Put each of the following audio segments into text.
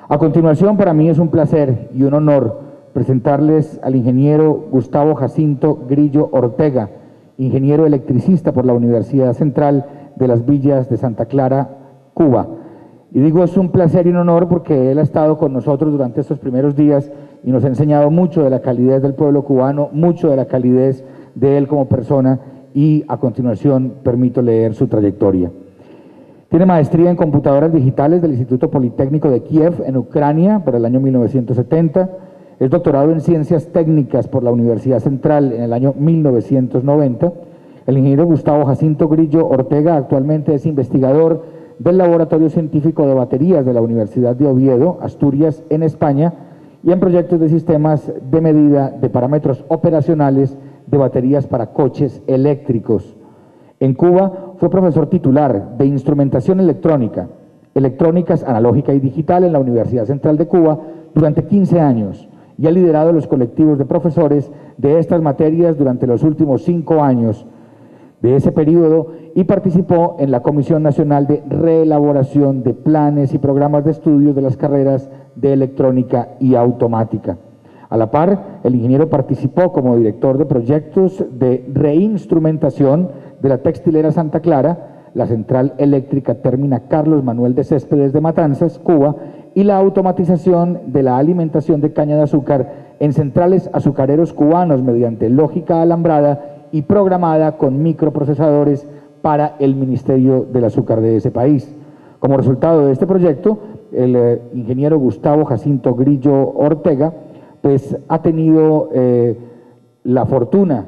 A continuación, para mí es un placer y un honor presentarles al ingeniero Gustavo Jacinto Grillo Ortega, ingeniero electricista por la Universidad Central de las Villas de Santa Clara, Cuba. Y digo es un placer y un honor porque él ha estado con nosotros durante estos primeros días y nos ha enseñado mucho de la calidez del pueblo cubano, mucho de la calidez de él como persona, y a continuación permito leer su trayectoria. Tiene maestría en computadoras digitales del Instituto Politécnico de Kiev en Ucrania para el año 1970. Es doctorado en Ciencias Técnicas por la Universidad Central en el año 1990. El ingeniero Gustavo Jacinto Grillo Ortega actualmente es investigador del Laboratorio Científico de Baterías de la Universidad de Oviedo, Asturias, en España, y en proyectos de sistemas de medida de parámetros operacionales de baterías para coches eléctricos. En Cuba fue profesor titular de Instrumentación Electrónica, Electrónicas Analógica y Digital en la Universidad Central de Cuba durante 15 años y ha liderado los colectivos de profesores de estas materias durante los últimos 5 años de ese periodo y participó en la Comisión Nacional de Reelaboración de Planes y Programas de Estudios de las carreras de Electrónica y Automática. A la par, el ingeniero participó como director de proyectos de reinstrumentación de la textilera Santa Clara, la central eléctrica términa Carlos Manuel de Céspedes de Matanzas, Cuba, y la automatización de la alimentación de caña de azúcar en centrales azucareros cubanos mediante lógica alambrada y programada con microprocesadores para el Ministerio del Azúcar de ese país. Como resultado de este proyecto, el ingeniero Gustavo Jacinto Grillo Ortega pues ha tenido la fortuna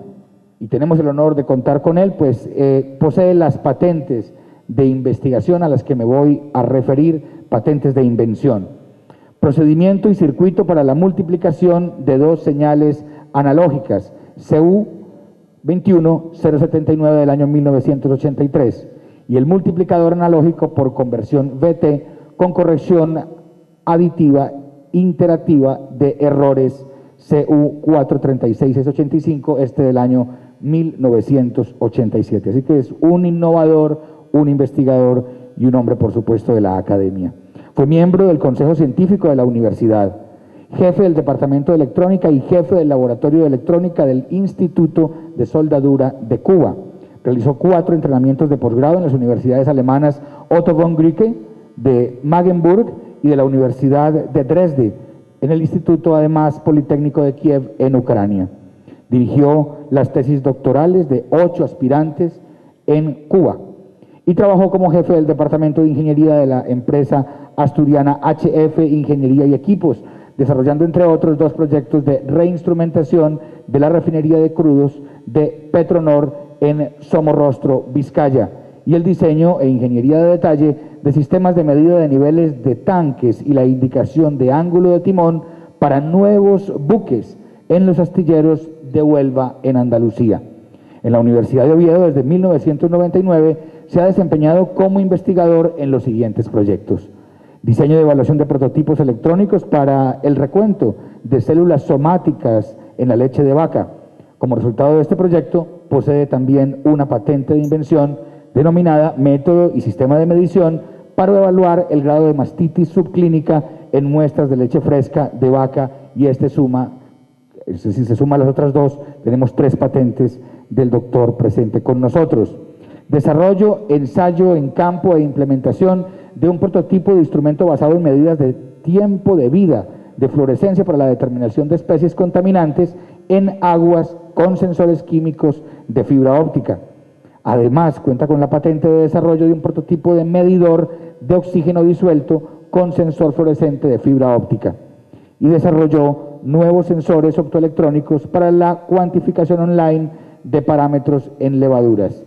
y tenemos el honor de contar con él, pues posee las patentes de investigación a las que me voy a referir, patentes de invención. Procedimiento y circuito para la multiplicación de dos señales analógicas, CU 21079 del año 1983, y el multiplicador analógico por conversión VT con corrección aditiva interactiva de errores CU 436685, del año 1987. Así que es un innovador, un investigador y un hombre, por supuesto, de la academia. Fue miembro del Consejo Científico de la Universidad, jefe del Departamento de Electrónica y jefe del Laboratorio de Electrónica del Instituto de Soldadura de Cuba. Realizó 4 entrenamientos de posgrado en las universidades alemanas Otto von Guericke de Magdeburg y de la Universidad de Dresde, en el Instituto además Politécnico de Kiev en Ucrania. Dirigió las tesis doctorales de 8 aspirantes en Cuba y trabajó como jefe del Departamento de Ingeniería de la empresa asturiana HF Ingeniería y Equipos, desarrollando entre otros 2 proyectos de reinstrumentación de la refinería de crudos de Petronor en Somorrostro, Vizcaya, y el diseño e ingeniería de detalle de sistemas de medida de niveles de tanques y la indicación de ángulo de timón para nuevos buques en los astilleros de Huelva, en Andalucía. En la Universidad de Oviedo, desde 1999, se ha desempeñado como investigador en los siguientes proyectos: diseño de evaluación de prototipos electrónicos para el recuento de células somáticas en la leche de vaca. Como resultado de este proyecto, posee también una patente de invención denominada Método y Sistema de Medición para evaluar el grado de mastitis subclínica en muestras de leche fresca de vaca, y si se suma a las otras 2, tenemos 3 patentes del doctor presente con nosotros. Desarrollo, ensayo en campo e implementación de un prototipo de instrumento basado en medidas de tiempo de vida de fluorescencia para la determinación de especies contaminantes en aguas con sensores químicos de fibra óptica. Además, cuenta con la patente de desarrollo de un prototipo de medidor de oxígeno disuelto con sensor fluorescente de fibra óptica. Y desarrolló nuevos sensores optoelectrónicos para la cuantificación online de parámetros en levaduras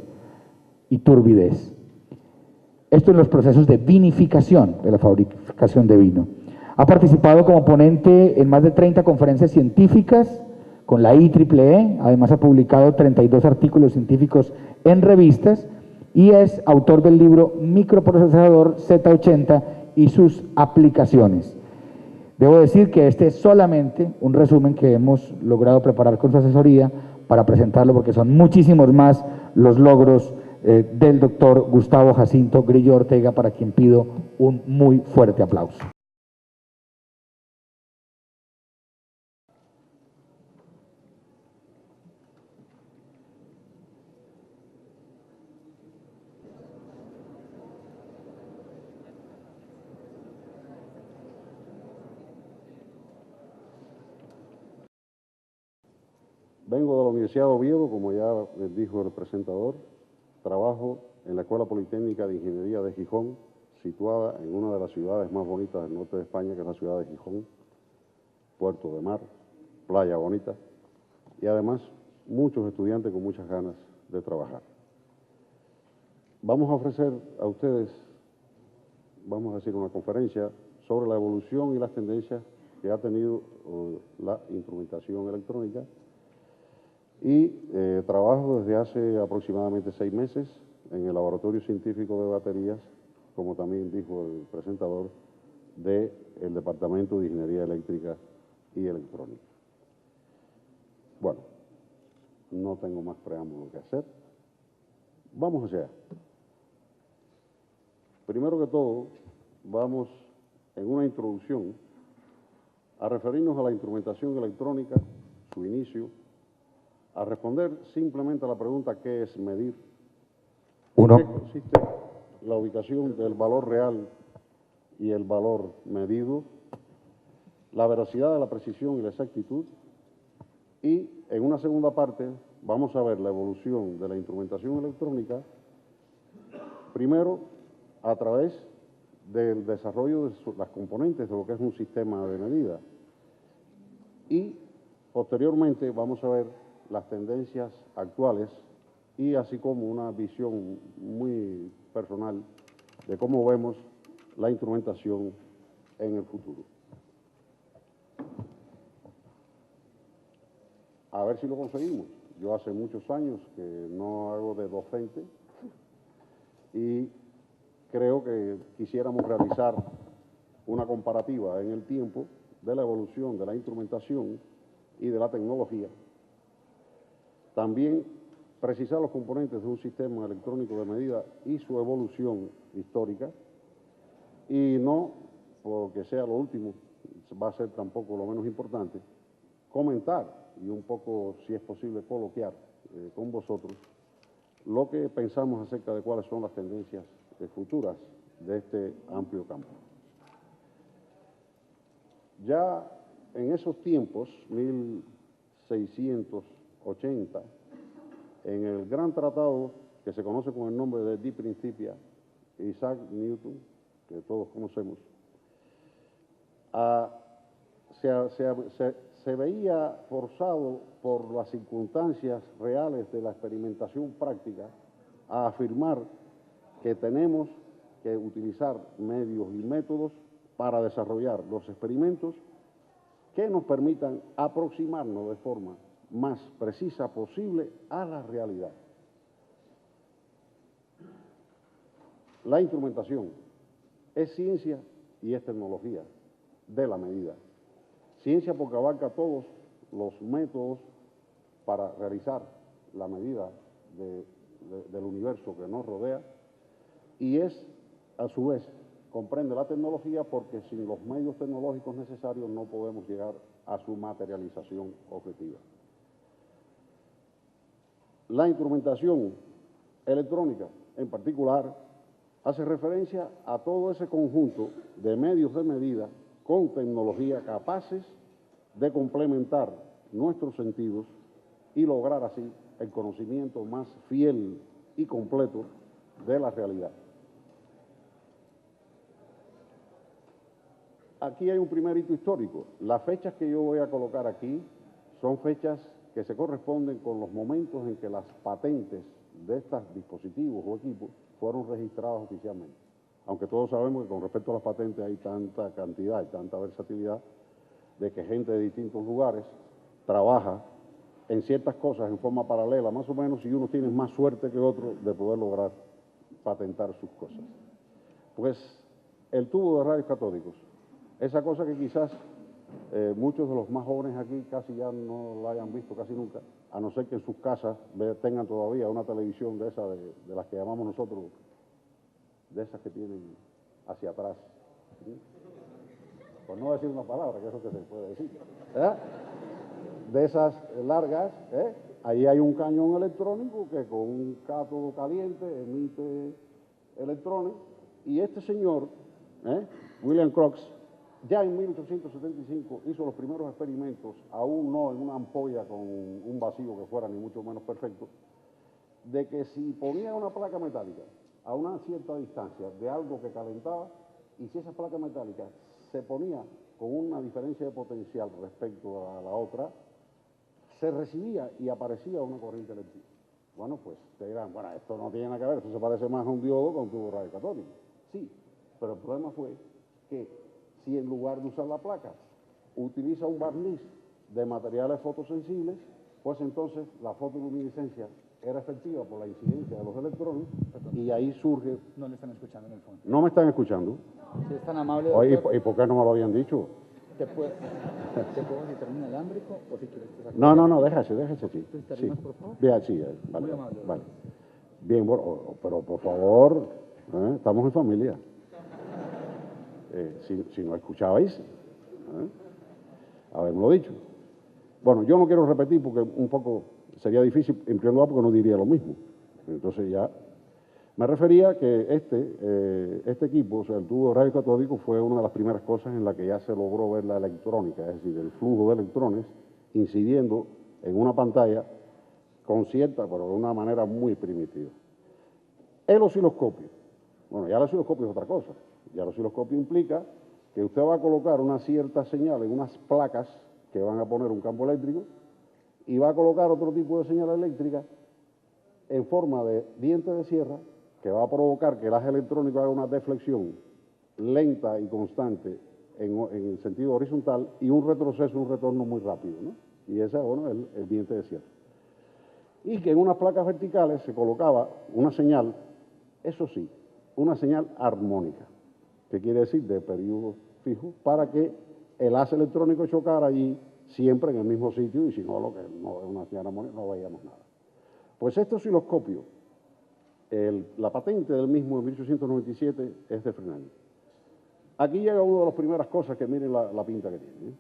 y turbidez. Esto en los procesos de vinificación de la fabricación de vino. Ha participado como ponente en más de 30 conferencias científicas con la IEEE, además ha publicado 32 artículos científicos en revistas y es autor del libro Microprocesador Z80 y sus aplicaciones. Debo decir que este es solamente un resumen que hemos logrado preparar con su asesoría para presentarlo, porque son muchísimos más los logros del doctor Gustavo Jacinto Grillo Ortega, para quien pido un muy fuerte aplauso. Vengo de la Universidad de Oviedo, como ya les dijo el presentador. Trabajo en la Escuela Politécnica de Ingeniería de Gijón, situada en una de las ciudades más bonitas del norte de España, que es la ciudad de Gijón, puerto de mar, playa bonita, y además muchos estudiantes con muchas ganas de trabajar. Vamos a ofrecer a ustedes, vamos a decir, una conferencia sobre la evolución y las tendencias que ha tenido la instrumentación electrónica. Y trabajo desde hace aproximadamente 6 meses en el Laboratorio Científico de Baterías, como también dijo el presentador, del Departamento de Ingeniería Eléctrica y Electrónica. Bueno, no tengo más preámbulo que hacer. Vamos allá. Primero que todo, vamos en una introducción a referirnos a la instrumentación electrónica, su inicio, a responder simplemente a la pregunta ¿qué es medir? ¿En qué consiste la ubicación del valor real y el valor medido? La veracidad de la precisión y la exactitud. Y en una segunda parte vamos a ver la evolución de la instrumentación electrónica, primero a través del desarrollo de las componentes de lo que es un sistema de medida. Y posteriormente vamos a ver las tendencias actuales y así como una visión muy personal de cómo vemos la instrumentación en el futuro. A ver si lo conseguimos. Yo hace muchos años que no hago de docente y creo que quisiéramos realizar una comparativa en el tiempo de la evolución de la instrumentación y de la tecnología. También precisar los componentes de un sistema electrónico de medida y su evolución histórica. Y no porque sea lo último, va a ser tampoco lo menos importante, comentar y un poco, si es posible, coloquiar con vosotros lo que pensamos acerca de cuáles son las tendencias futuras de este amplio campo. Ya en esos tiempos, 1680, en el gran tratado que se conoce con el nombre de Di Principia, Isaac Newton, que todos conocemos, se veía forzado por las circunstancias reales de la experimentación práctica a afirmar que tenemos que utilizar medios y métodos para desarrollar los experimentos que nos permitan aproximarnos de forma más precisa posible a la realidad. La instrumentación es ciencia y es tecnología de la medida. Ciencia porque abarca todos los métodos para realizar la medida del universo que nos rodea, y es, a su vez, comprende la tecnología porque sin los medios tecnológicos necesarios no podemos llegar a su materialización objetiva. La instrumentación electrónica, en particular, hace referencia a todo ese conjunto de medios de medida con tecnología capaces de complementar nuestros sentidos y lograr así el conocimiento más fiel y completo de la realidad. Aquí hay un primer hito histórico. Las fechas que yo voy a colocar aquí son fechas que se corresponden con los momentos en que las patentes de estos dispositivos o equipos fueron registradas oficialmente. Aunque todos sabemos que con respecto a las patentes hay tanta cantidad y tanta versatilidad de que gente de distintos lugares trabaja en ciertas cosas en forma paralela, más o menos, y unos tienen más suerte que otros de poder lograr patentar sus cosas. Pues el tubo de rayos catódicos, esa cosa que quizás muchos de los más jóvenes aquí casi ya no la hayan visto casi nunca, a no ser que en sus casas tengan todavía una televisión de esas de las que llamamos nosotros, de esas que tienen hacia atrás, ¿sí? Por no decir una palabra, que es lo que se puede decir, ¿verdad? De esas largas, ahí hay un cañón electrónico que con un cátodo caliente emite electrones, y este señor, William Crookes, ya en 1875 hizo los primeros experimentos, aún no en una ampolla con un vacío que fuera ni mucho menos perfecto, de que si ponía una placa metálica a una cierta distancia de algo que calentaba, y si esa placa metálica se ponía con una diferencia de potencial respecto a la otra, se recibía y aparecía una corriente eléctrica. Bueno, pues te dirán, bueno, esto no tiene nada que ver, esto se parece más a un diodo con un tubo radiocatódico. Sí, pero el problema fue que si en lugar de usar la placa utiliza un barniz de materiales fotosensibles, pues entonces la fotoluminiscencia era efectiva por la incidencia de los electrones. Perdón. Y ahí surge... No le están escuchando en el fondo. ¿No me están escuchando? Si es tan amable, Oye, doctor, ¿y por qué no me lo habían dicho? ¿te puedo citar un alámbrico o si quieres te saco? No, déjase sí. ¿Te arrimas, por favor? Bien, sí, vale. Muy amable. Vale. Bien, bueno, pero por favor, estamos en familia. Si no escuchabais, habermelo dicho. Bueno, yo no quiero repetir porque un poco sería difícil, en primer lugar porque no diría lo mismo. Entonces ya me refería que este equipo, o sea, el tubo radiocatódico, fue una de las primeras cosas en la que ya se logró ver la electrónica, es decir, el flujo de electrones incidiendo en una pantalla con cierta, pero de una manera muy primitiva. El osciloscopio. Bueno, ya el osciloscopio es otra cosa. Ya el osciloscopio implica que usted va a colocar una cierta señal en unas placas que van a poner un campo eléctrico y va a colocar otro tipo de señal eléctrica en forma de diente de sierra que va a provocar que el haz electrónico haga una deflexión lenta y constante en sentido horizontal y un retroceso, un retorno muy rápido, ¿no? Y ese, bueno, es el diente de sierra. Y que en unas placas verticales se colocaba una señal, eso sí, una señal armónica, que quiere decir de periodo fijo, para que el haz electrónico chocara allí siempre en el mismo sitio, y si no, lo que no es una señal armónica, no veíamos nada. Pues este osciloscopio, la patente del mismo en 1897 es de Fresnel. Aquí llega una de las primeras cosas que miren la pinta que tiene.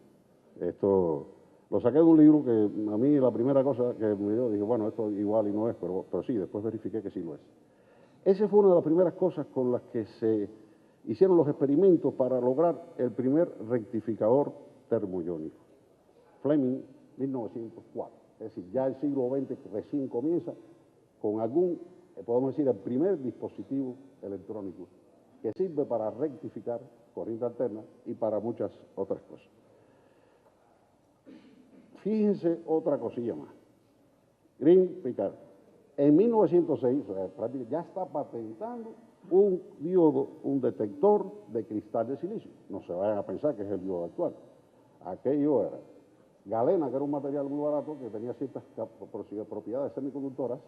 Esto lo saqué de un libro que a mí la primera cosa que me dio, dije, bueno, esto igual y no es, pero sí, después verifiqué que sí lo es. Esa fue una de las primeras cosas con las que se hicieron los experimentos para lograr el primer rectificador termoiónico. Fleming, 1904. Es decir, ya el siglo XX recién comienza con algún, podemos decir, el primer dispositivo electrónico que sirve para rectificar corriente alterna y para muchas otras cosas. Fíjense otra cosilla más. Green-Picard. En 1906, ya está patentando un diodo, un detector de cristal de silicio. No se vayan a pensar que es el diodo actual. Aquello era galena, que era un material muy barato, que tenía ciertas propiedades semiconductoras,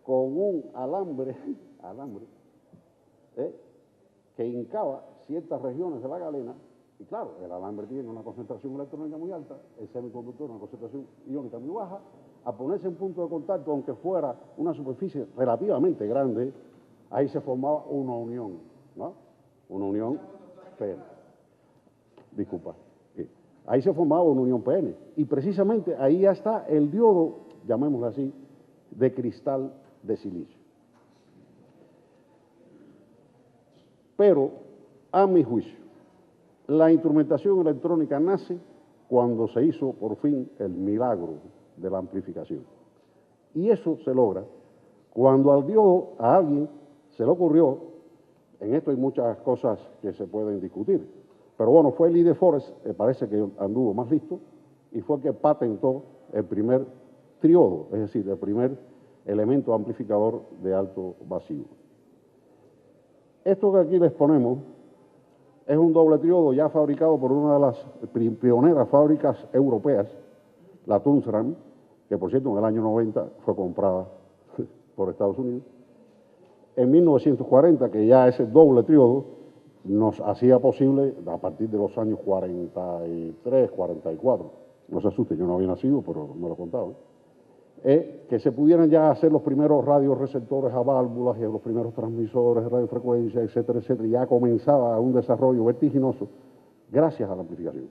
con un alambre que hincaba ciertas regiones de la galena, y claro, el alambre tiene una concentración electrónica muy alta, el semiconductor una concentración iónica muy baja, a ponerse en punto de contacto, aunque fuera una superficie relativamente grande, ahí se formaba una unión, ¿no? Una unión PN. Disculpa. Ahí se formaba una unión PN. Y precisamente ahí ya está el diodo, llamémoslo así, de cristal de silicio. Pero, a mi juicio, la instrumentación electrónica nace cuando se hizo por fin el milagro de la amplificación. Y eso se logra cuando al diodo, a alguien, se le ocurrió, en esto hay muchas cosas que se pueden discutir, pero bueno, fue Lee de Forest, parece que anduvo más listo, y fue el que patentó el primer triodo, es decir, el primer elemento amplificador de alto vacío. Esto que aquí les ponemos es un doble triodo ya fabricado por una de las pioneras fábricas europeas, la Tunstram, que por cierto en el año 90 fue comprada por Estados Unidos. En 1940, que ya ese doble triodo nos hacía posible, a partir de los años 43, 44, no se asuste, yo no había nacido, pero me lo contaban, que se pudieran ya hacer los primeros radioreceptores a válvulas y los primeros transmisores de radiofrecuencia, etcétera, etcétera, y ya comenzaba un desarrollo vertiginoso gracias a la amplificación.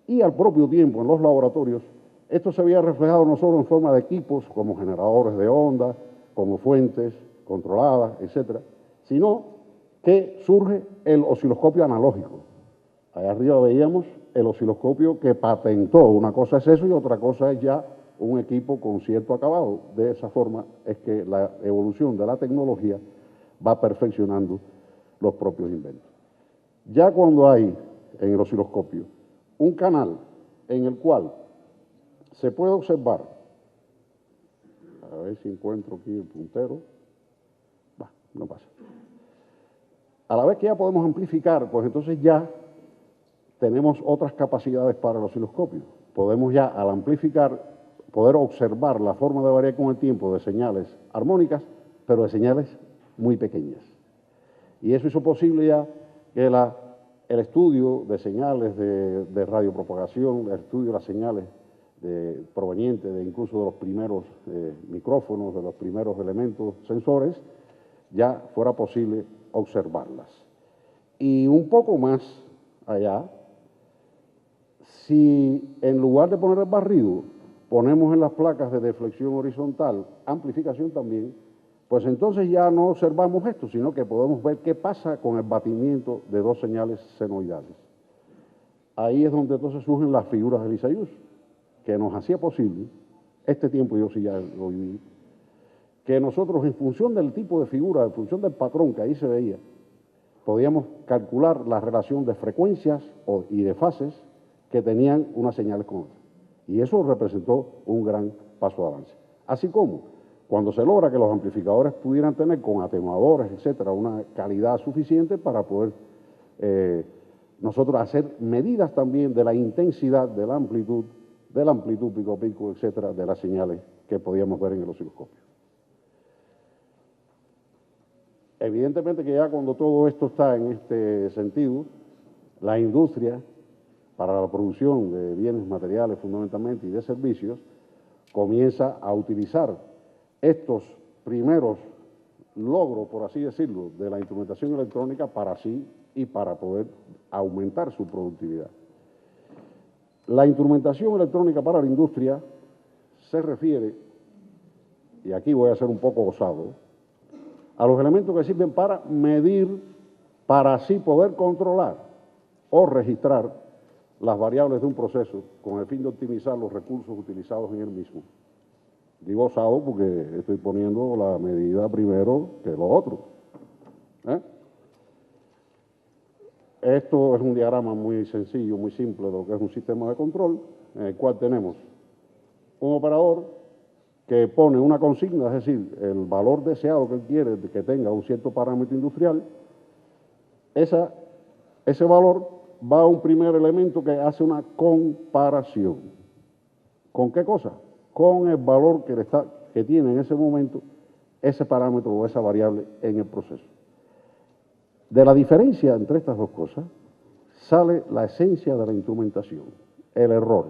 Y al propio tiempo, en los laboratorios, esto se había reflejado no solo en forma de equipos como generadores de onda, como fuentes controladas, etcétera, sino que surge el osciloscopio analógico. Allá arriba veíamos el osciloscopio que patentó. Una cosa es eso y otra cosa es ya un equipo con cierto acabado. De esa forma es que la evolución de la tecnología va perfeccionando los propios inventos. Ya cuando hay en el osciloscopio un canal en el cual se puede observar, a ver si encuentro aquí el puntero, no pasa. A la vez que ya podemos amplificar, pues entonces ya tenemos otras capacidades para el osciloscopio. Podemos ya, al amplificar, poder observar la forma de variar con el tiempo de señales armónicas, pero de señales muy pequeñas. Y eso hizo posible ya que el estudio de señales de radiopropagación, el estudio de las señales provenientes de incluso de los primeros micrófonos, de los primeros elementos sensores, ya fuera posible observarlas. Y un poco más allá, si en lugar de poner el barrido, ponemos en las placas de deflexión horizontal amplificación también, pues entonces ya no observamos esto, sino que podemos ver qué pasa con el batimiento de dos señales senoidales. Ahí es donde entonces surgen las figuras de Lissajous, que nos hacía posible, este tiempo yo sí ya lo viví, que nosotros en función del tipo de figura, en función del patrón que ahí se veía, podíamos calcular la relación de frecuencias y de fases que tenían unas señales con otras. Y eso representó un gran paso de avance. Así como cuando se logra que los amplificadores pudieran tener con atenuadores, etcétera, una calidad suficiente para poder nosotros hacer medidas también de la intensidad, de la amplitud pico a pico, etcétera, de las señales que podíamos ver en el osciloscopio. Evidentemente que ya cuando todo esto está en este sentido, la industria, para la producción de bienes materiales fundamentalmente y de servicios, comienza a utilizar estos primeros logros, por así decirlo, de la instrumentación electrónica para sí y para poder aumentar su productividad. La instrumentación electrónica para la industria se refiere, y aquí voy a ser un poco osado, a los elementos que sirven para medir, para así poder controlar o registrar las variables de un proceso con el fin de optimizar los recursos utilizados en el mismo. Digo osado porque estoy poniendo la medida primero que lo otro. Esto es un diagrama muy sencillo, muy simple de lo que es un sistema de control, en el cual tenemos un operador que pone una consigna, es decir, el valor deseado que él quiere que tenga un cierto parámetro industrial. Ese valor va a un primer elemento que hace una comparación. ¿Con qué cosa? Con el valor que tiene en ese momento ese parámetro o esa variable en el proceso. De la diferencia entre estas dos cosas sale la esencia de la instrumentación, el error.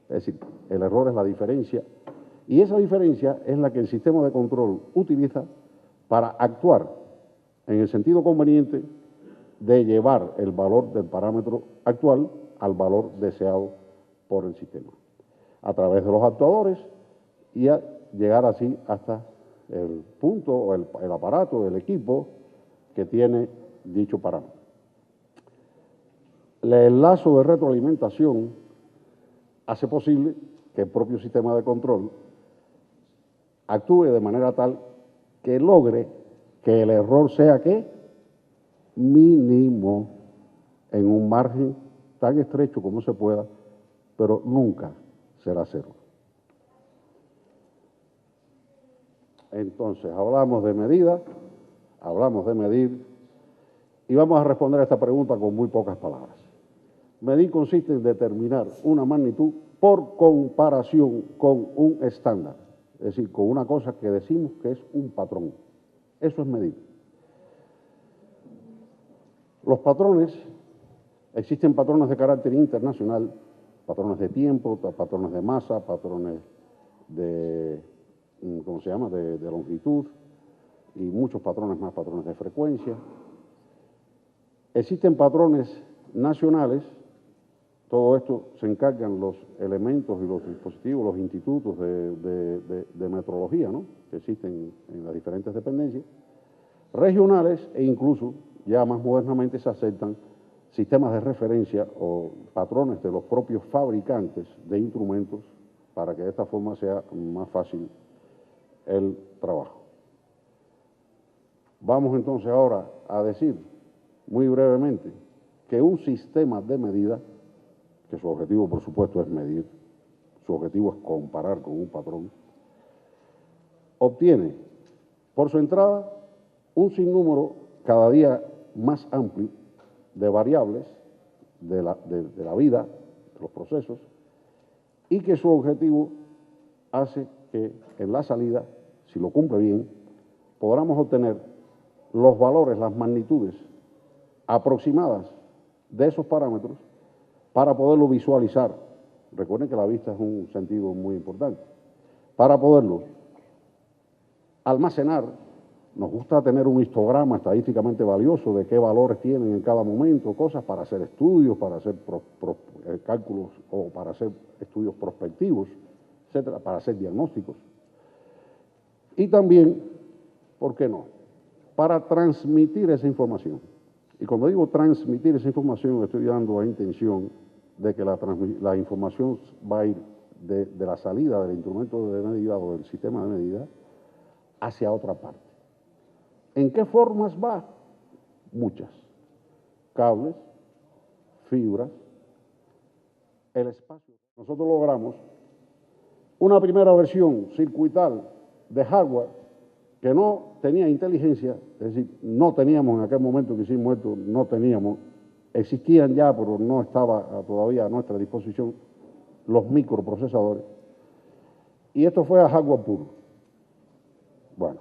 Es decir, el error es la diferencia, y esa diferencia es la que el sistema de control utiliza para actuar en el sentido conveniente de llevar el valor del parámetro actual al valor deseado por el sistema, a través de los actuadores y a llegar así hasta el punto o el aparato, el equipo que tiene dicho parámetro. El lazo de retroalimentación hace posible que el propio sistema de control actúe de manera tal que logre que el error sea ¿qué? Mínimo, en un margen tan estrecho como se pueda, pero nunca será cero. Entonces, hablamos de medida, hablamos de medir, y vamos a responder a esta pregunta con muy pocas palabras. Medir consiste en determinar una magnitud por comparación con un estándar, es decir, con una cosa que decimos que es un patrón. Eso es medir. Los patrones, existen patrones de carácter internacional, patrones de tiempo, patrones de masa, patrones de, ¿cómo se llama?, de longitud, y muchos patrones más, patrones de frecuencia. Existen patrones nacionales, todo esto se encargan los elementos y los dispositivos, los institutos de metrología, ¿no?, que existen en las diferentes dependencias, regionales e incluso ya más modernamente se aceptan sistemas de referencia o patrones de los propios fabricantes de instrumentos para que de esta forma sea más fácil el trabajo. Vamos entonces ahora a decir muy brevemente que un sistema de medida, que su objetivo por supuesto es medir, su objetivo es comparar con un patrón, obtiene por su entrada un sinnúmero cada día más amplio de variables de la vida, de los procesos, y que su objetivo hace que en la salida, si lo cumple bien, podamos obtener los valores, las magnitudes aproximadas de esos parámetros para poderlo visualizar. Recuerden que la vista es un sentido muy importante. Para poderlo almacenar, nos gusta tener un histograma estadísticamente valioso de qué valores tienen en cada momento, cosas para hacer estudios, para hacer cálculos o para hacer estudios prospectivos, etcétera, para hacer diagnósticos. Y también, ¿por qué no?, para transmitir esa información. Y cuando digo transmitir esa información, estoy dando la intención de que la información va a ir de la salida del instrumento de medida o del sistema de medida hacia otra parte. ¿En qué formas va? Muchas. Cables, fibras, el espacio. Nosotros logramos una primera versión circuital de hardware que no tenía inteligencia, es decir, no teníamos en aquel momento que hicimos esto, no teníamos, existían ya, pero no estaba todavía a nuestra disposición los microprocesadores, y esto fue a hardware puro. Bueno,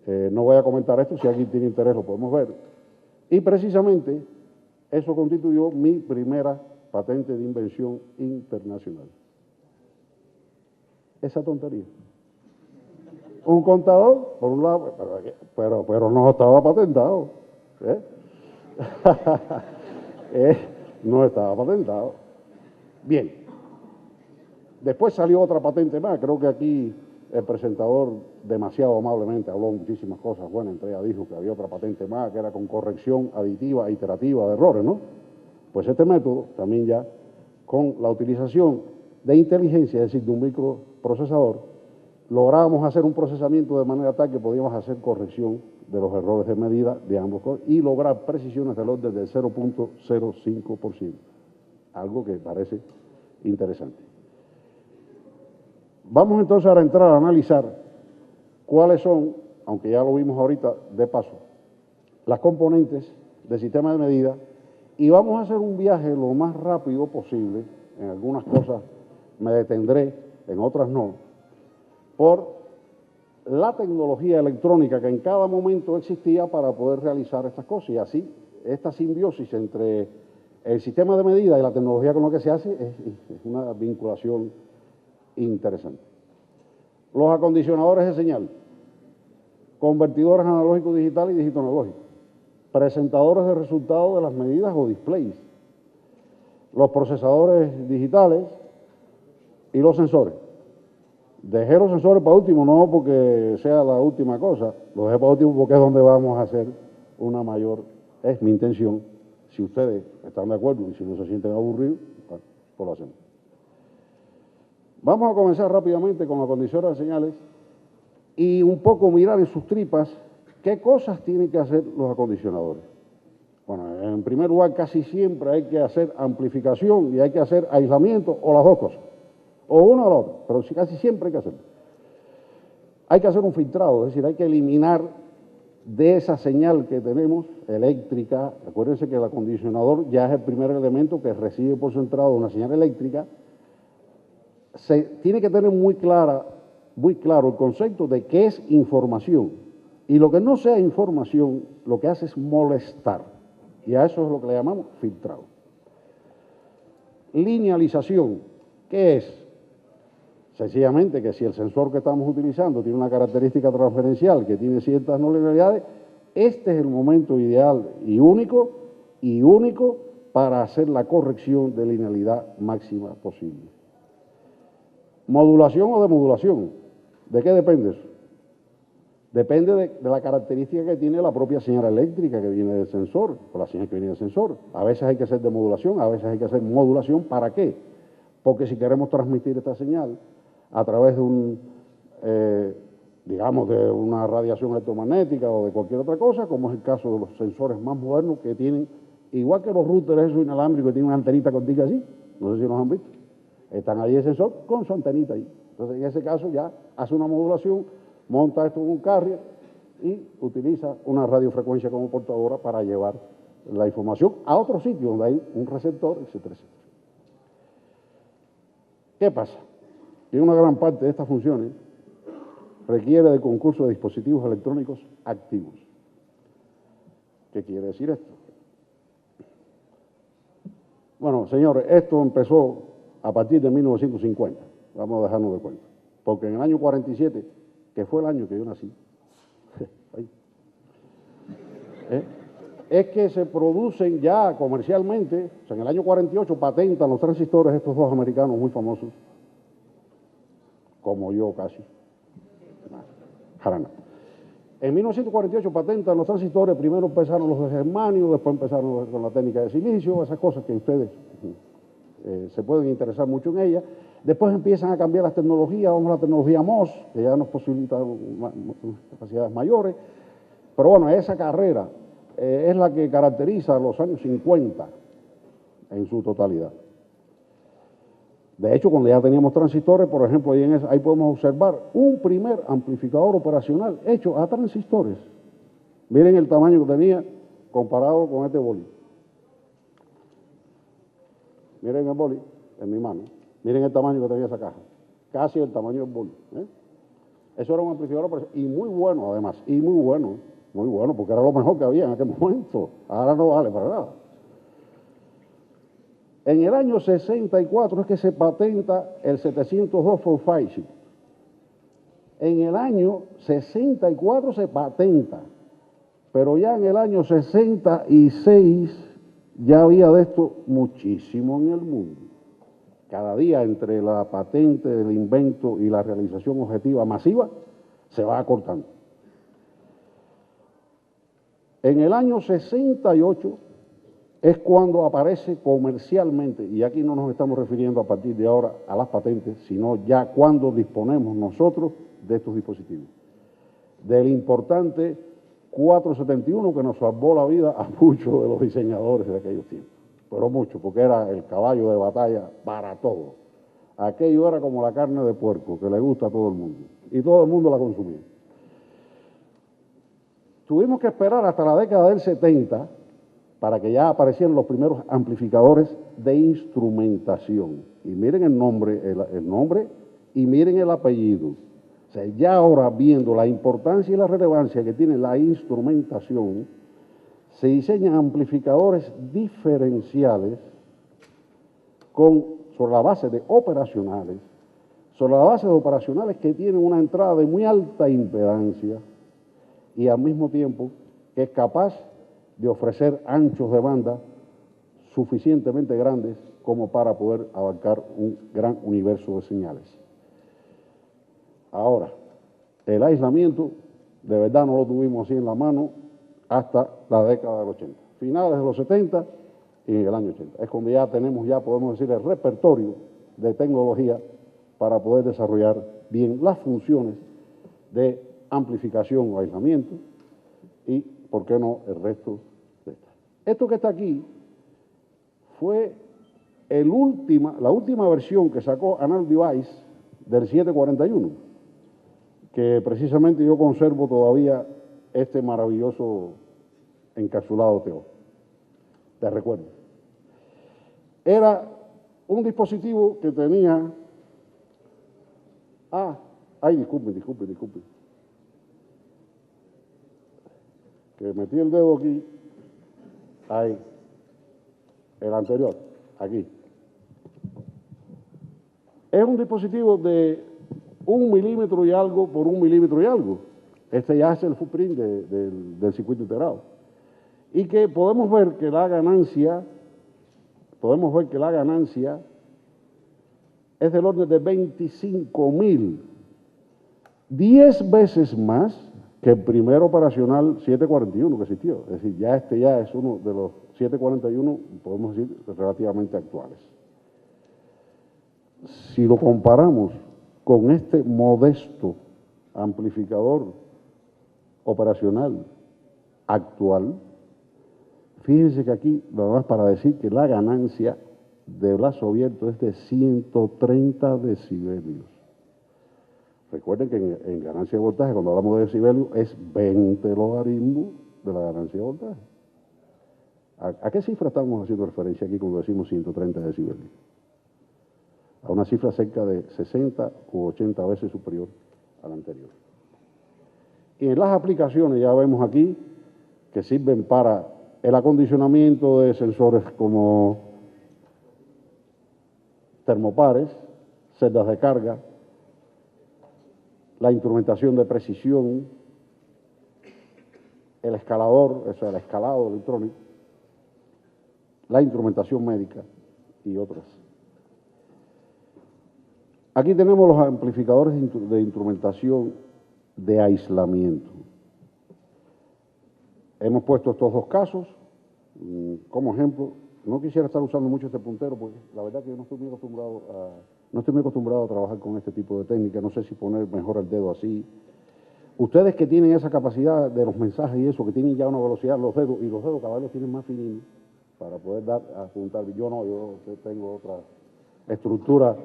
no voy a comentar esto, si alguien tiene interés lo podemos ver, y precisamente eso constituyó mi primera patente de invención internacional. Esa tontería. Un contador, por un lado, pero no estaba patentado. No estaba patentado. Bien. Después salió otra patente más. Creo que aquí el presentador demasiado amablemente habló muchísimas cosas. Bueno, entre ellas dijo que había otra patente más, que era con corrección aditiva, iterativa de errores, ¿no? Pues este método también ya, con la utilización de inteligencia, es decir, de un microprocesador, lográbamos hacer un procesamiento de manera tal que podíamos hacer corrección de los errores de medida de ambos y lograr precisiones del orden del 0.05%, algo que parece interesante. Vamos entonces a entrar a analizar cuáles son, aunque ya lo vimos ahorita de paso, las componentes del sistema de medida, y vamos a hacer un viaje lo más rápido posible. En algunas cosas me detendré, en otras no, por la tecnología electrónica que en cada momento existía para poder realizar estas cosas. Y así, esta simbiosis entre el sistema de medida y la tecnología con la que se hace es una vinculación interesante. Los acondicionadores de señal, convertidores analógicos digital y digitoanalógicos, presentadores de resultados de las medidas o displays, los procesadores digitales y los sensores. Dejé los sensores para último, no porque sea la última cosa, lo dejé para último porque es donde vamos a hacer una mayor, es mi intención, si ustedes están de acuerdo y si no se sienten aburridos, pues lo hacemos. Vamos a comenzar rápidamente con la condición de señales y un poco mirar en sus tripas qué cosas tienen que hacer los acondicionadores. Bueno, en primer lugar, casi siempre hay que hacer amplificación y hay que hacer aislamiento o las dos cosas. O una o la otra, pero casi siempre hay que hacerlo. Hay que hacer un filtrado, es decir, hay que eliminar de esa señal que tenemos eléctrica. Acuérdense que el acondicionador ya es el primer elemento que recibe por su entrada una señal eléctrica. Se tiene que tener muy claro el concepto de qué es información. Y lo que no sea información, lo que hace es molestar. Y a eso es lo que le llamamos filtrado. Linealización, ¿qué es? Sencillamente que si el sensor que estamos utilizando tiene una característica transferencial que tiene ciertas no linealidades, este es el momento ideal y único para hacer la corrección de linealidad máxima posible. Modulación o demodulación, ¿de qué depende eso? Depende de la característica que tiene la propia señal eléctrica que viene del sensor, o la señal que viene del sensor. A veces hay que hacer demodulación, a veces hay que hacer modulación. ¿Para qué? Porque si queremos transmitir esta señal a través de digamos, de una radiación electromagnética o de cualquier otra cosa, como es el caso de los sensores más modernos que tienen, igual que los routers esos inalámbricos que tienen una antenita cortica así, no sé si los han visto, están ahí el sensor con su antenita ahí. Entonces, en ese caso ya hace una modulación, monta esto en un carrier y utiliza una radiofrecuencia como portadora para llevar la información a otro sitio donde hay un receptor, etcétera, etcétera. ¿Qué pasa? Que una gran parte de estas funciones requiere del concurso de dispositivos electrónicos activos. ¿Qué quiere decir esto? Bueno, señores, esto empezó a partir de 1950, vamos a dejarnos de cuenta, porque en el año 47, que fue el año que yo nací, es que se producen ya comercialmente, o sea, en el año 48 patentan los transistores estos dos americanos muy famosos, como yo casi, jarana. En 1948 patentan los transistores, primero empezaron los de germanio, después empezaron con la técnica de silicio, esas cosas que ustedes se pueden interesar mucho en ellas. Después empiezan a cambiar las tecnologías, vamos a la tecnología MOS, que ya nos posibilita capacidades mayores. Pero bueno, esa carrera es la que caracteriza los años 50 en su totalidad. De hecho, cuando ya teníamos transistores, por ejemplo, ahí podemos observar un primer amplificador operacional hecho a transistores. Miren el tamaño que tenía comparado con este boli. Miren el boli en mi mano. Miren el tamaño que tenía esa caja. Casi el tamaño del boli. Eso era un amplificador operacional y muy bueno además. Y muy bueno, porque era lo mejor que había en aquel momento. Ahora no vale para nada. En el año 64 es que se patenta el 702 for 5 chip. En el año 64 se patenta, pero ya en el año 66 ya había de esto muchísimo en el mundo. Cada día entre la patente, el invento y la realización objetiva masiva se va acortando. En el año 68 es cuando aparece comercialmente, y aquí no nos estamos refiriendo a partir de ahora a las patentes, sino ya cuando disponemos nosotros de estos dispositivos. Del importante 471 que nos salvó la vida a muchos de los diseñadores de aquellos tiempos, pero mucho, porque era el caballo de batalla para todo. Aquello era como la carne de puerco, que le gusta a todo el mundo, y todo el mundo la consumía. Tuvimos que esperar hasta la década del 70 para que ya aparecieran los primeros amplificadores de instrumentación. Y miren el nombre y miren el apellido. O sea, ya ahora viendo la importancia y la relevancia que tiene la instrumentación, se diseñan amplificadores diferenciales sobre la base de operacionales, que tienen una entrada de muy alta impedancia y al mismo tiempo que es capaz de ofrecer anchos de banda suficientemente grandes como para poder abarcar un gran universo de señales. Ahora, el aislamiento de verdad no lo tuvimos así en la mano hasta la década del 80, finales de los 70 y en el año 80. Es cuando ya podemos decir, el repertorio de tecnología para poder desarrollar bien las funciones de amplificación o aislamiento y, ¿por qué no?, el resto de esto. Esto que está aquí fue la última versión que sacó Analog Device del 741, que precisamente yo conservo todavía este maravilloso encapsulado TO. Te recuerdo. Era un dispositivo que tenía... disculpe. Que metí el dedo aquí, ahí, el anterior, aquí. Es un dispositivo de 1 milímetro y algo por 1 milímetro y algo. Este ya es el footprint del circuito integrado. Y que podemos ver que la ganancia es del orden de 25.000, 10 veces más que el primer operacional 741 que existió. Es decir, ya este ya es uno de los 741, podemos decir, relativamente actuales. Si lo comparamos con este modesto amplificador operacional actual, fíjense que aquí, nada más para decir que la ganancia de brazo abierto es de 130 decibelios. Recuerden que en ganancia de voltaje, cuando hablamos de decibelios, es 20 logaritmos de la ganancia de voltaje. ¿A qué cifra estamos haciendo referencia aquí cuando decimos 130 decibelios? A una cifra cerca de 60 u 80 veces superior a la anterior. Y en las aplicaciones ya vemos aquí que sirven para el acondicionamiento de sensores como termopares, celdas de carga, la instrumentación de precisión, el escalador, o sea, el escalado electrónico, la instrumentación médica y otras. Aquí tenemos los amplificadores de instrumentación de aislamiento. Hemos puesto estos dos casos como ejemplo. No quisiera estar usando mucho este puntero porque la verdad que yo no estoy muy acostumbrado a trabajar con este tipo de técnica. No sé si poner mejor el dedo así. Ustedes que tienen esa capacidad de los mensajes y eso, que tienen ya una velocidad, los dedos cada vez los tienen más fininos para poder apuntar. Yo no, yo tengo otra estructura.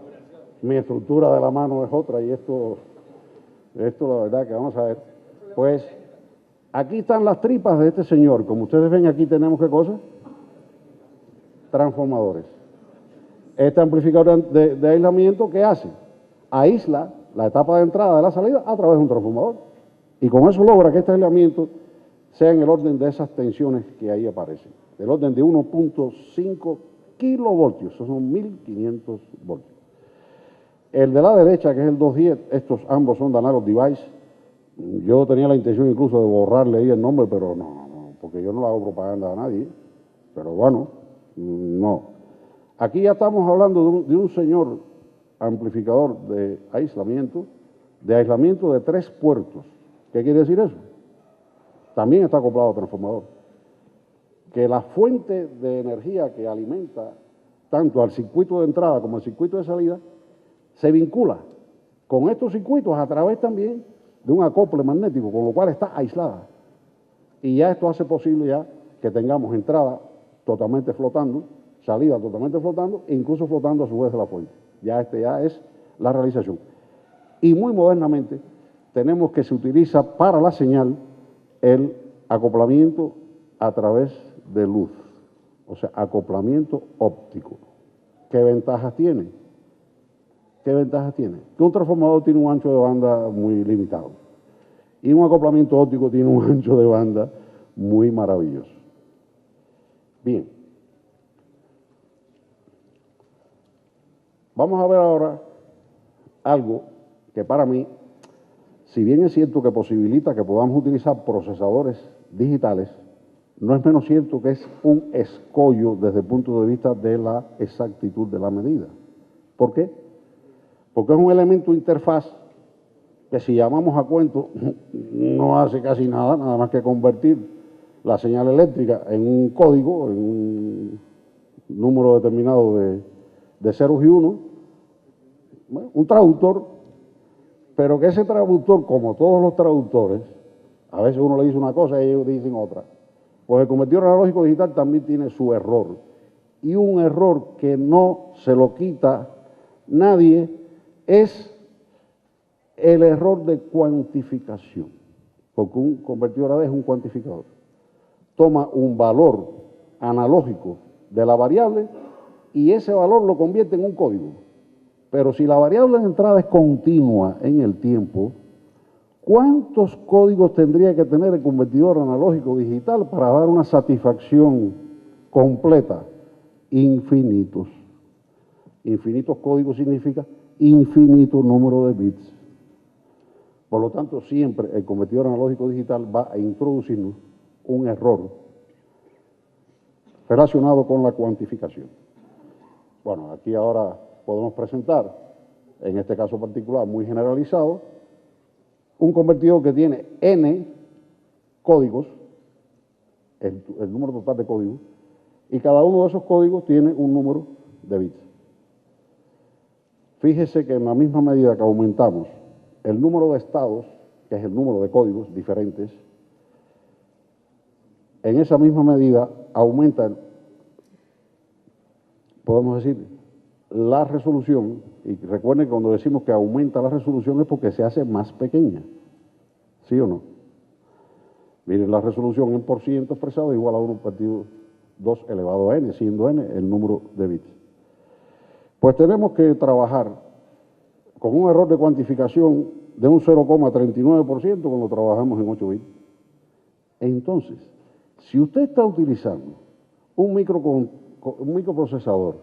Mi estructura de la mano es otra y esto la verdad que vamos a ver. Pues aquí están las tripas de este señor. Como ustedes ven, aquí tenemos ¿qué cosa? Transformadores. Este amplificador de aislamiento, ¿qué hace? Aísla la etapa de entrada de la salida a través de un transformador. Y con eso logra que este aislamiento sea en el orden de esas tensiones que ahí aparecen. Del orden de 1.5 kilovoltios. Esos son 1500 voltios. El de la derecha, que es el 210, estos ambos son de Analog Device. Yo tenía la intención incluso de borrarle ahí el nombre, pero no, porque yo no le hago propaganda a nadie. Pero bueno, no. Aquí ya estamos hablando de un señor amplificador de aislamiento de 3 puertos. ¿Qué quiere decir eso? También está acoplado a transformador. Que la fuente de energía que alimenta tanto al circuito de entrada como al circuito de salida se vincula con estos circuitos a través también de un acople magnético, con lo cual está aislada. Y ya esto hace posible ya que tengamos entrada totalmente flotando, salida totalmente flotando, e incluso flotando a su vez de la fuente. Ya es la realización. Y muy modernamente tenemos que se utiliza para la señal el acoplamiento a través de luz, o sea, acoplamiento óptico. ¿Qué ventajas tiene? ¿Qué ventajas tiene? Que un transformador tiene un ancho de banda muy limitado y un acoplamiento óptico tiene un ancho de banda muy maravilloso. Bien. Vamos a ver ahora algo que para mí, si bien es cierto que posibilita que podamos utilizar procesadores digitales, no es menos cierto que es un escollo desde el punto de vista de la exactitud de la medida. ¿Por qué? Porque es un elemento interfaz que si llamamos a cuento no hace casi nada más que convertir la señal eléctrica en un código, en un número determinado de ceros y unos, bueno, un traductor, pero que ese traductor, como todos los traductores, a veces uno le dice una cosa y ellos dicen otra, pues el convertidor analógico digital también tiene su error, y un error que no se lo quita nadie es el error de cuantificación, porque un convertidor AD es un cuantificador. Toma un valor analógico de la variable y ese valor lo convierte en un código. Pero si la variable de entrada es continua en el tiempo, ¿cuántos códigos tendría que tener el convertidor analógico digital para dar una satisfacción completa? Infinitos. Infinitos códigos significa infinito número de bits. Por lo tanto, siempre el convertidor analógico digital va a introducirnos un error relacionado con la cuantificación. Bueno, aquí ahora podemos presentar, en este caso particular muy generalizado, un convertidor que tiene n códigos, el número total de códigos, y cada uno de esos códigos tiene un número de bits. Fíjese que en la misma medida que aumentamos el número de estados, que es el número de códigos diferentes, en esa misma medida aumenta, podemos decir, la resolución, y recuerden que cuando decimos que aumenta la resolución es porque se hace más pequeña, ¿sí o no? Miren, la resolución en por ciento expresado es igual a 1 partido 2 elevado a n, siendo n el número de bits. Pues tenemos que trabajar con un error de cuantificación de un 0,39% cuando trabajamos en 8 bits. Entonces, si usted está utilizando un microprocesador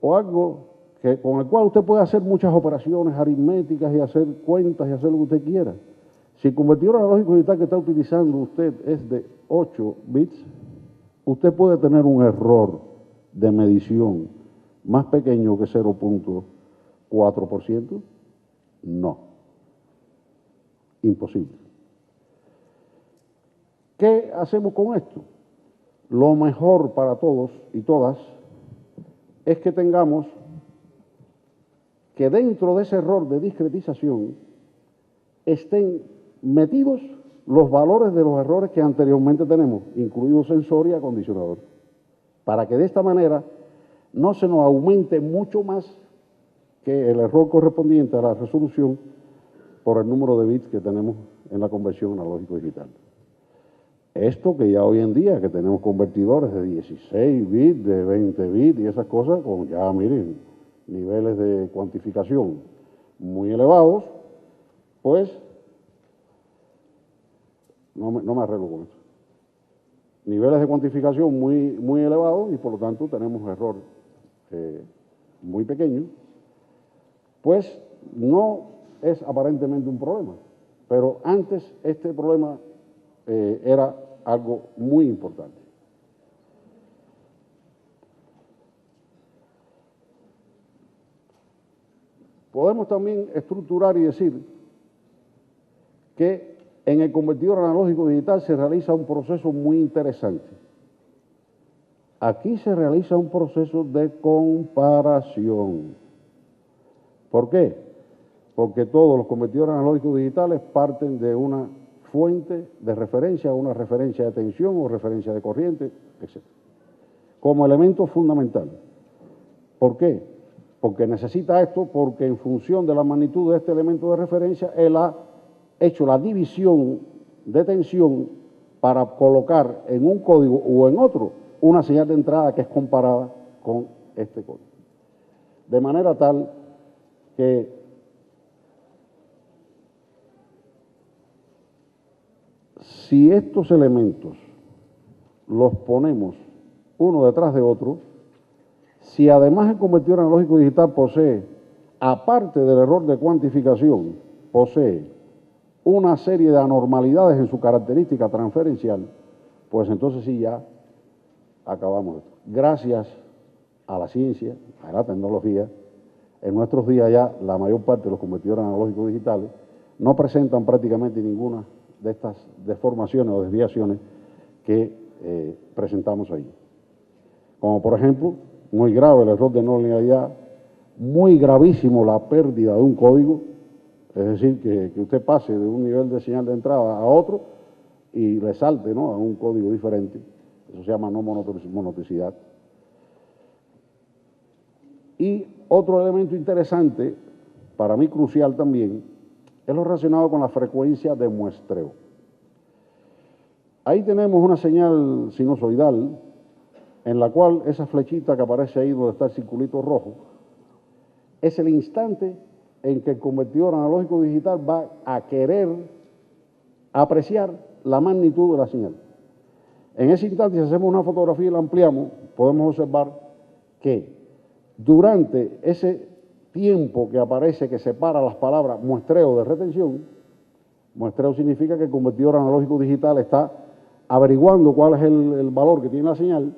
o algo con el cual usted puede hacer muchas operaciones aritméticas y hacer cuentas y hacer lo que usted quiera, si el convertidor analógico digital que está utilizando usted es de 8 bits, usted puede tener un error de medición más pequeño que 0,4%. No. Imposible. ¿Qué hacemos con esto? Lo mejor para todos y todas es que tengamos que dentro de ese error de discretización estén metidos los valores de los errores que anteriormente tenemos, incluidos sensor y acondicionador, para que de esta manera no se nos aumente mucho más que el error correspondiente a la resolución por el número de bits que tenemos en la conversión analógico-digital. Esto que ya hoy en día, que tenemos convertidores de 16 bits, de 20 bits y esas cosas, con ya, miren, niveles de cuantificación muy elevados, pues no me arreglo con eso. Niveles de cuantificación muy elevados y por lo tanto tenemos un error muy pequeño, pues no es aparentemente un problema, pero antes este problema era algo muy importante. Podemos también estructurar y decir que en el convertidor analógico digital se realiza un proceso muy interesante. Aquí se realiza un proceso de comparación. ¿Por qué? Porque todos los convertidores analógicos digitales parten de una fuente de referencia, una referencia de tensión o referencia de corriente, etc. Como elemento fundamental. ¿Por qué? Porque necesita esto, porque en función de la magnitud de este elemento de referencia, él ha hecho la división de tensión para colocar en un código o en otro una señal de entrada que es comparada con este código. De manera tal que si estos elementos los ponemos uno detrás de otro, si además el convertidor analógico digital posee, aparte del error de cuantificación, posee una serie de anormalidades en su característica transferencial, pues entonces sí ya acabamos esto. Gracias a la ciencia, a la tecnología, en nuestros días ya la mayor parte de los convertidores analógicos digitales no presentan prácticamente ninguna de estas deformaciones o desviaciones que presentamos ahí. Como por ejemplo, muy grave el error de no linealidad, muy gravísimo la pérdida de un código, es decir, que usted pase de un nivel de señal de entrada a otro y le salte, ¿no?, a un código diferente. Eso se llama no monoticidad. Y otro elemento interesante, para mí crucial también, es lo relacionado con la frecuencia de muestreo. Ahí tenemos una señal sinusoidal en la cual esa flechita que aparece ahí donde está el circulito rojo es el instante en que el convertidor analógico digital va a querer apreciar la magnitud de la señal. En ese instante, si hacemos una fotografía y la ampliamos, podemos observar que durante ese tiempo que aparece que separa las palabras muestreo de retención, muestreo significa que el convertidor analógico digital está averiguando cuál es el valor que tiene la señal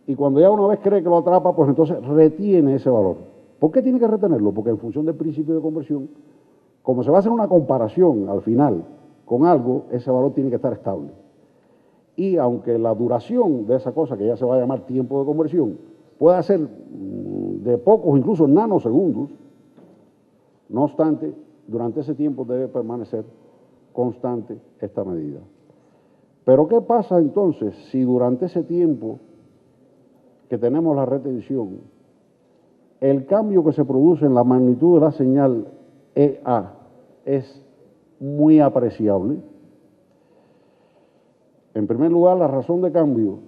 y cuando ya una vez cree que lo atrapa, pues entonces retiene ese valor. ¿Por qué tiene que retenerlo? Porque en función del principio de conversión, como se va a hacer una comparación al final con algo, ese valor tiene que estar estable. Y aunque la duración de esa cosa, que ya se va a llamar tiempo de conversión, pueda ser de pocos, incluso nanosegundos, no obstante, durante ese tiempo debe permanecer constante esta medida. Pero ¿qué pasa entonces si durante ese tiempo que tenemos la retención, el cambio que se produce en la magnitud de la señal EA es muy apreciable? En primer lugar, la razón de cambio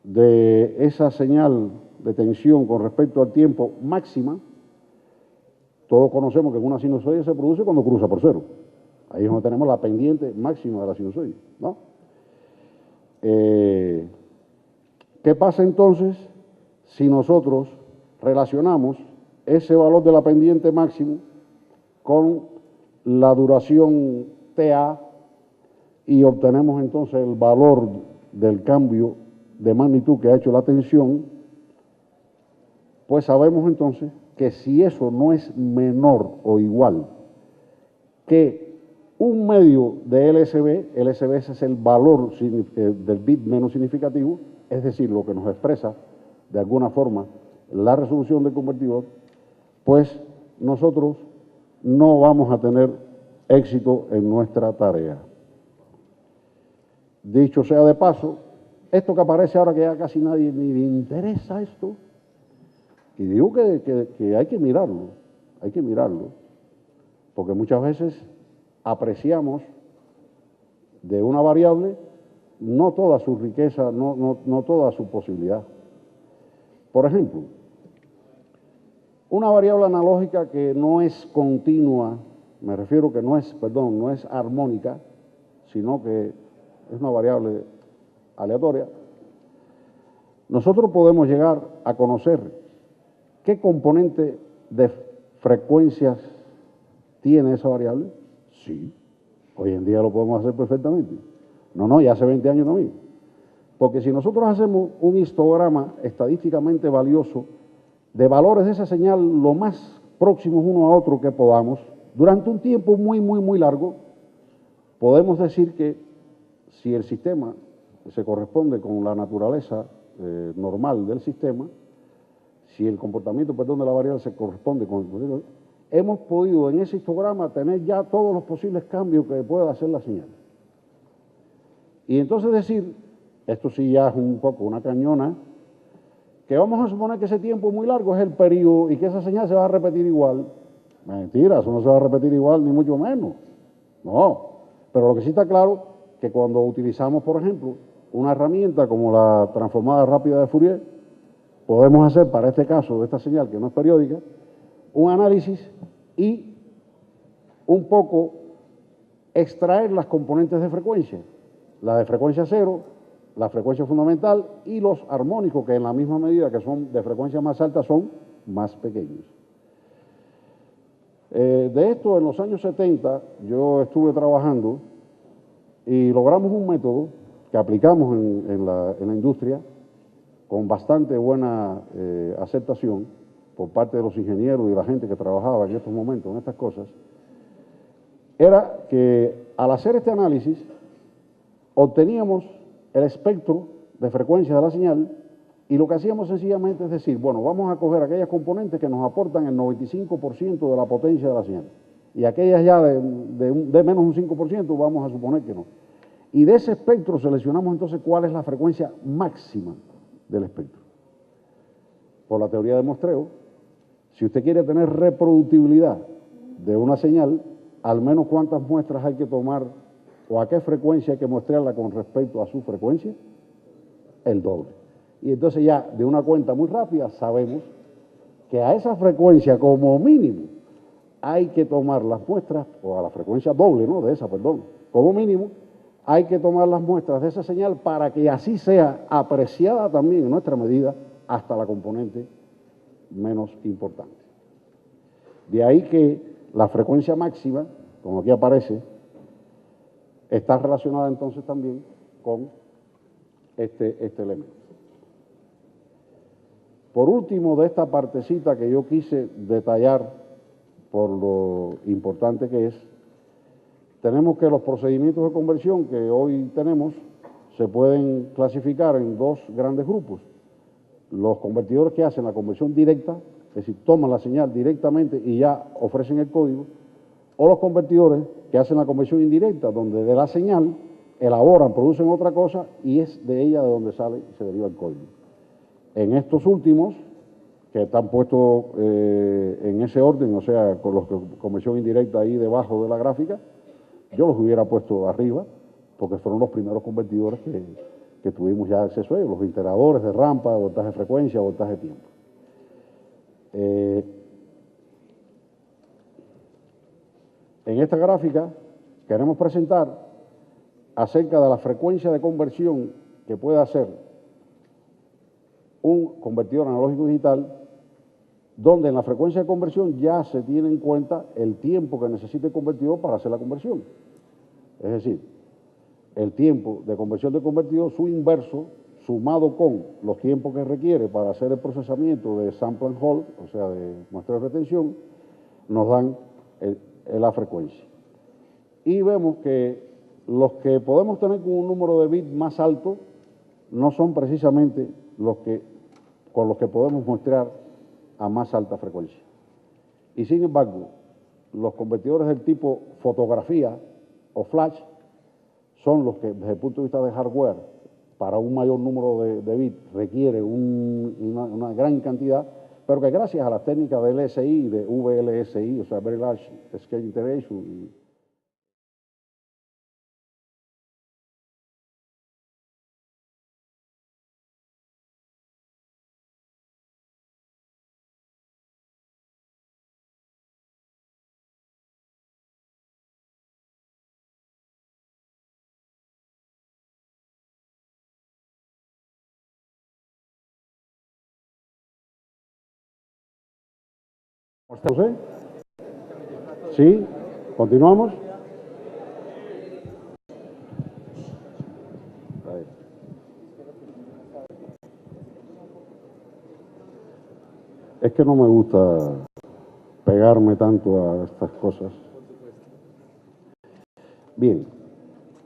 de esa señal de tensión con respecto al tiempo máxima, todos conocemos que en una sinusoide se produce cuando cruza por cero. Ahí es donde tenemos la pendiente máxima de la sinusoide, ¿no? ¿Qué pasa entonces si nosotros relacionamos ese valor de la pendiente máximo con la duración TA y obtenemos entonces el valor del cambio de magnitud que ha hecho la tensión? Pues sabemos entonces que si eso no es menor o igual que un medio de LSB, LSB es el valor del bit menos significativo, es decir, lo que nos expresa de alguna forma la resolución del convertidor, pues nosotros no vamos a tener éxito en nuestra tarea. Dicho sea de paso, esto que aparece ahora que ya casi nadie ni le interesa esto, y digo que hay que mirarlo, porque muchas veces apreciamos de una variable no toda su riqueza, no toda su posibilidad. Por ejemplo, una variable analógica que no es continua, me refiero que no es armónica, sino que es una variable aleatoria, nosotros podemos llegar a conocer qué componente de frecuencias tiene esa variable. Sí, hoy en día lo podemos hacer perfectamente. No, ya hace 20 años no vi. Porque si nosotros hacemos un histograma estadísticamente valioso de valores de esa señal lo más próximos uno a otro que podamos, durante un tiempo muy largo, podemos decir que si el sistema se corresponde con la naturaleza normal del sistema, si el comportamiento, de la variable se corresponde con el, hemos podido en ese histograma tener ya todos los posibles cambios que pueda hacer la señal. Y entonces decir, esto sí ya es un poco una cañona, que vamos a suponer que ese tiempo muy largo es el periodo y que esa señal se va a repetir igual. Mentira, eso no se va a repetir igual, ni mucho menos. No, pero lo que sí está claro, que cuando utilizamos, por ejemplo, una herramienta como la transformada rápida de Fourier, podemos hacer para este caso de esta señal, que no es periódica, un análisis y un poco extraer las componentes de frecuencia, la de frecuencia cero, la frecuencia fundamental y los armónicos, que en la misma medida que son de frecuencia más alta son más pequeños. De esto, en los años 70, yo estuve trabajando y logramos un método que aplicamos en la industria con bastante buena aceptación por parte de los ingenieros y la gente que trabajaba en estos momentos en estas cosas, era que al hacer este análisis obteníamos el espectro de frecuencia de la señal y lo que hacíamos sencillamente es decir, bueno, vamos a coger aquellas componentes que nos aportan el 95% de la potencia de la señal y aquellas ya de menos un 5% vamos a suponer que no. Y de ese espectro seleccionamos entonces cuál es la frecuencia máxima del espectro. Por la teoría de muestreo, si usted quiere tener reproducibilidad de una señal, al menos cuántas muestras hay que tomar o a qué frecuencia hay que muestrarla con respecto a su frecuencia, el doble. Y entonces ya de una cuenta muy rápida sabemos que a esa frecuencia como mínimo hay que tomar las muestras, o a la frecuencia doble, ¿no? De esa, perdón, como mínimo hay que tomar las muestras de esa señal para que así sea apreciada también en nuestra medida hasta la componente menos importante. De ahí que la frecuencia máxima, como aquí aparece, está relacionada entonces también con este elemento. Por último, de esta partecita que yo quise detallar por lo importante que es, tenemos que los procedimientos de conversión que hoy tenemos se pueden clasificar en dos grandes grupos. Los convertidores que hacen la conversión directa, es decir, toman la señal directamente y ya ofrecen el código, o los convertidores que hacen la conversión indirecta, donde de la señal elaboran, producen otra cosa y es de ella de donde sale y se deriva el código. En estos últimos, que están puestos en ese orden, o sea, con los que conversión indirecta ahí debajo de la gráfica, yo los hubiera puesto arriba, porque fueron los primeros convertidores que tuvimos ya acceso a ellos, los integradores de rampa, voltaje de frecuencia, voltaje de tiempo. En esta gráfica queremos presentar acerca de la frecuencia de conversión que puede hacer un convertidor analógico digital, donde en la frecuencia de conversión ya se tiene en cuenta el tiempo que necesita el convertidor para hacer la conversión. Es decir, el tiempo de conversión de convertidor, su inverso, sumado con los tiempos que requiere para hacer el procesamiento de sample and hold, o sea, de muestra de retención, nos dan la frecuencia. Y vemos que los que podemos tener con un número de bits más alto no son precisamente con los que podemos muestrar a más alta frecuencia. Y sin embargo, los convertidores del tipo fotografía o flash son los que, desde el punto de vista de hardware, para un mayor número de bits requiere una gran cantidad, pero que gracias a las técnicas de LSI, de VLSI, o sea, Very Large Scale Integration, ¿está usted? ¿Sí? ¿Continuamos? Es que no me gusta pegarme tanto a estas cosas. Bien,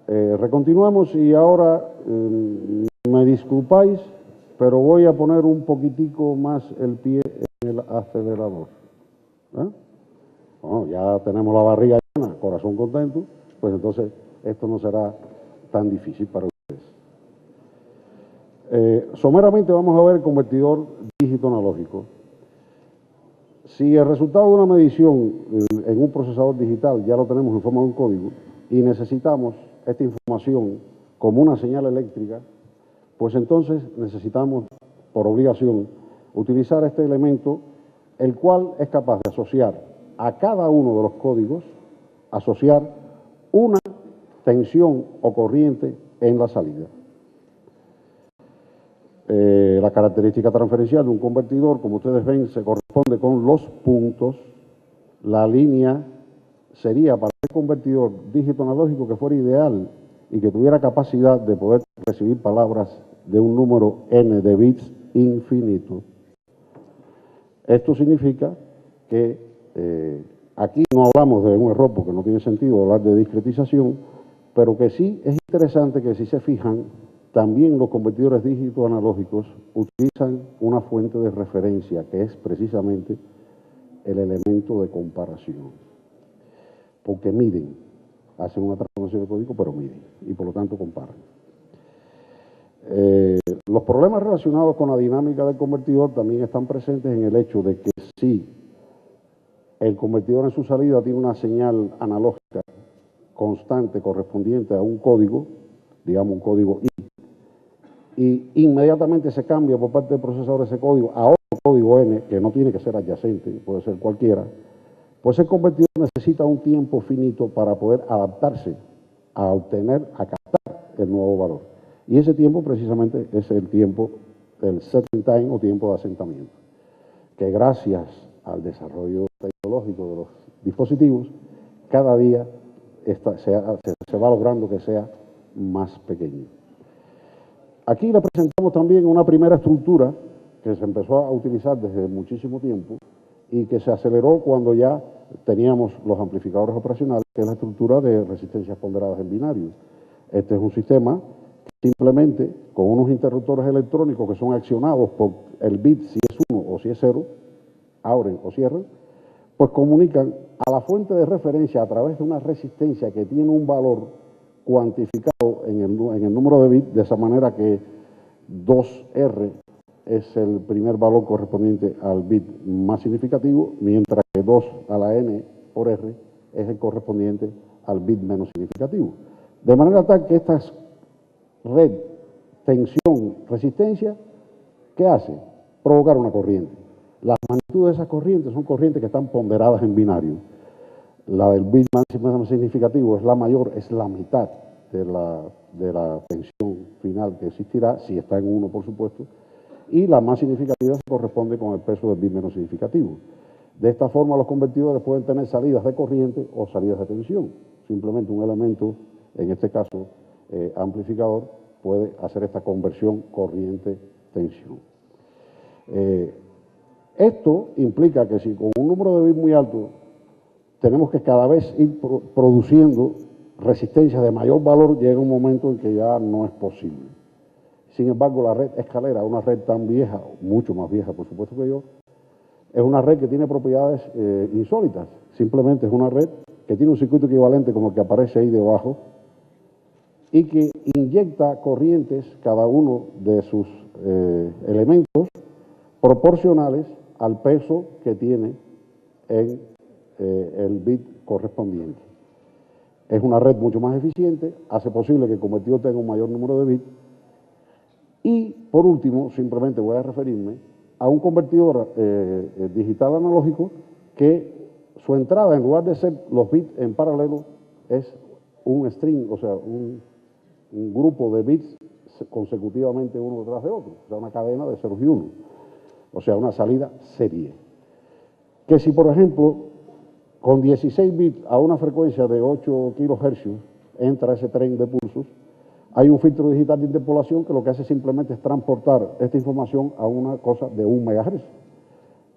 recontinuamos y ahora me disculpáis, pero voy a poner un poquitico más el pie en el acelerador. Bueno, ya tenemos la barriga llena, corazón contento, pues entonces esto no será tan difícil para ustedes. Someramente vamos a ver el convertidor dígito analógico. Si el resultado de una medición en un procesador digital ya lo tenemos en forma de un código y necesitamos esta información como una señal eléctrica, pues entonces necesitamos, por obligación, utilizar este elemento, el cual es capaz de asociar a cada uno de los códigos, asociar una tensión o corriente en la salida. La característica transferencial de un convertidor, como ustedes ven, se corresponde con los puntos. La línea sería para el convertidor dígito analógico que fuera ideal y que tuviera capacidad de poder recibir palabras de un número n de bits infinito. Esto significa que aquí no hablamos de un error porque no tiene sentido hablar de discretización, pero que sí es interesante que si se fijan, también los convertidores dígito analógicos utilizan una fuente de referencia que es precisamente el elemento de comparación, porque miden, hacen una transformación de código, pero miden y por lo tanto comparan. Los problemas relacionados con la dinámica del convertidor también están presentes en el hecho de que si el convertidor en su salida tiene una señal analógica constante correspondiente a un código, digamos un código I, y inmediatamente se cambia por parte del procesador ese código a otro código N, que no tiene que ser adyacente, puede ser cualquiera, pues el convertidor necesita un tiempo finito para poder adaptarse a obtener, a captar el nuevo valor. Y ese tiempo precisamente es el tiempo del setting time o tiempo de asentamiento, que gracias al desarrollo tecnológico de los dispositivos, cada día se va logrando que sea más pequeño. Aquí le presentamos también una primera estructura que se empezó a utilizar desde muchísimo tiempo y que se aceleró cuando ya teníamos los amplificadores operacionales, que es la estructura de resistencias ponderadas en binario. Este es un sistema que simplemente con unos interruptores electrónicos que son accionados por el bit si es 1 o si es 0, abren o cierran, pues comunican a la fuente de referencia a través de una resistencia que tiene un valor cuantificado en el número de bits, de esa manera que 2R es el primer valor correspondiente al bit más significativo, mientras que 2 a la n por R es el correspondiente al bit menos significativo. De manera tal que esta red, tensión, resistencia, ¿qué hace? Provocar una corriente. Las magnitudes de esas corrientes son corrientes que están ponderadas en binario. La del bit más significativo es la mayor, es la mitad de la tensión final que existirá, si está en 1, por supuesto, y la más significativa se corresponde con el peso del bit menos significativo. De esta forma, los convertidores pueden tener salidas de corriente o salidas de tensión. Simplemente un elemento, en este caso amplificador, puede hacer esta conversión corriente-tensión. Esto implica que si con un número de bits muy alto tenemos que cada vez ir produciendo resistencias de mayor valor, llega un momento en que ya no es posible. Sin embargo, la red escalera, una red tan vieja, mucho más vieja por supuesto que yo, es una red que tiene propiedades insólitas. Simplemente es una red que tiene un circuito equivalente como el que aparece ahí debajo y que inyecta corrientes, cada uno de sus elementos, proporcionales al peso que tiene en el bit correspondiente. Es una red mucho más eficiente, hace posible que el convertidor tenga un mayor número de bits. Y, por último, simplemente voy a referirme a un convertidor digital analógico que su entrada, en lugar de ser los bits en paralelo, es un string, o sea, un grupo de bits consecutivamente uno detrás de otro, o sea, una cadena de ceros y unos, o sea, una salida serie. Que si, por ejemplo, con 16 bits a una frecuencia de 8 kHz entra ese tren de pulsos, hay un filtro digital de interpolación que lo que hace simplemente es transportar esta información a una cosa de 1 MHz.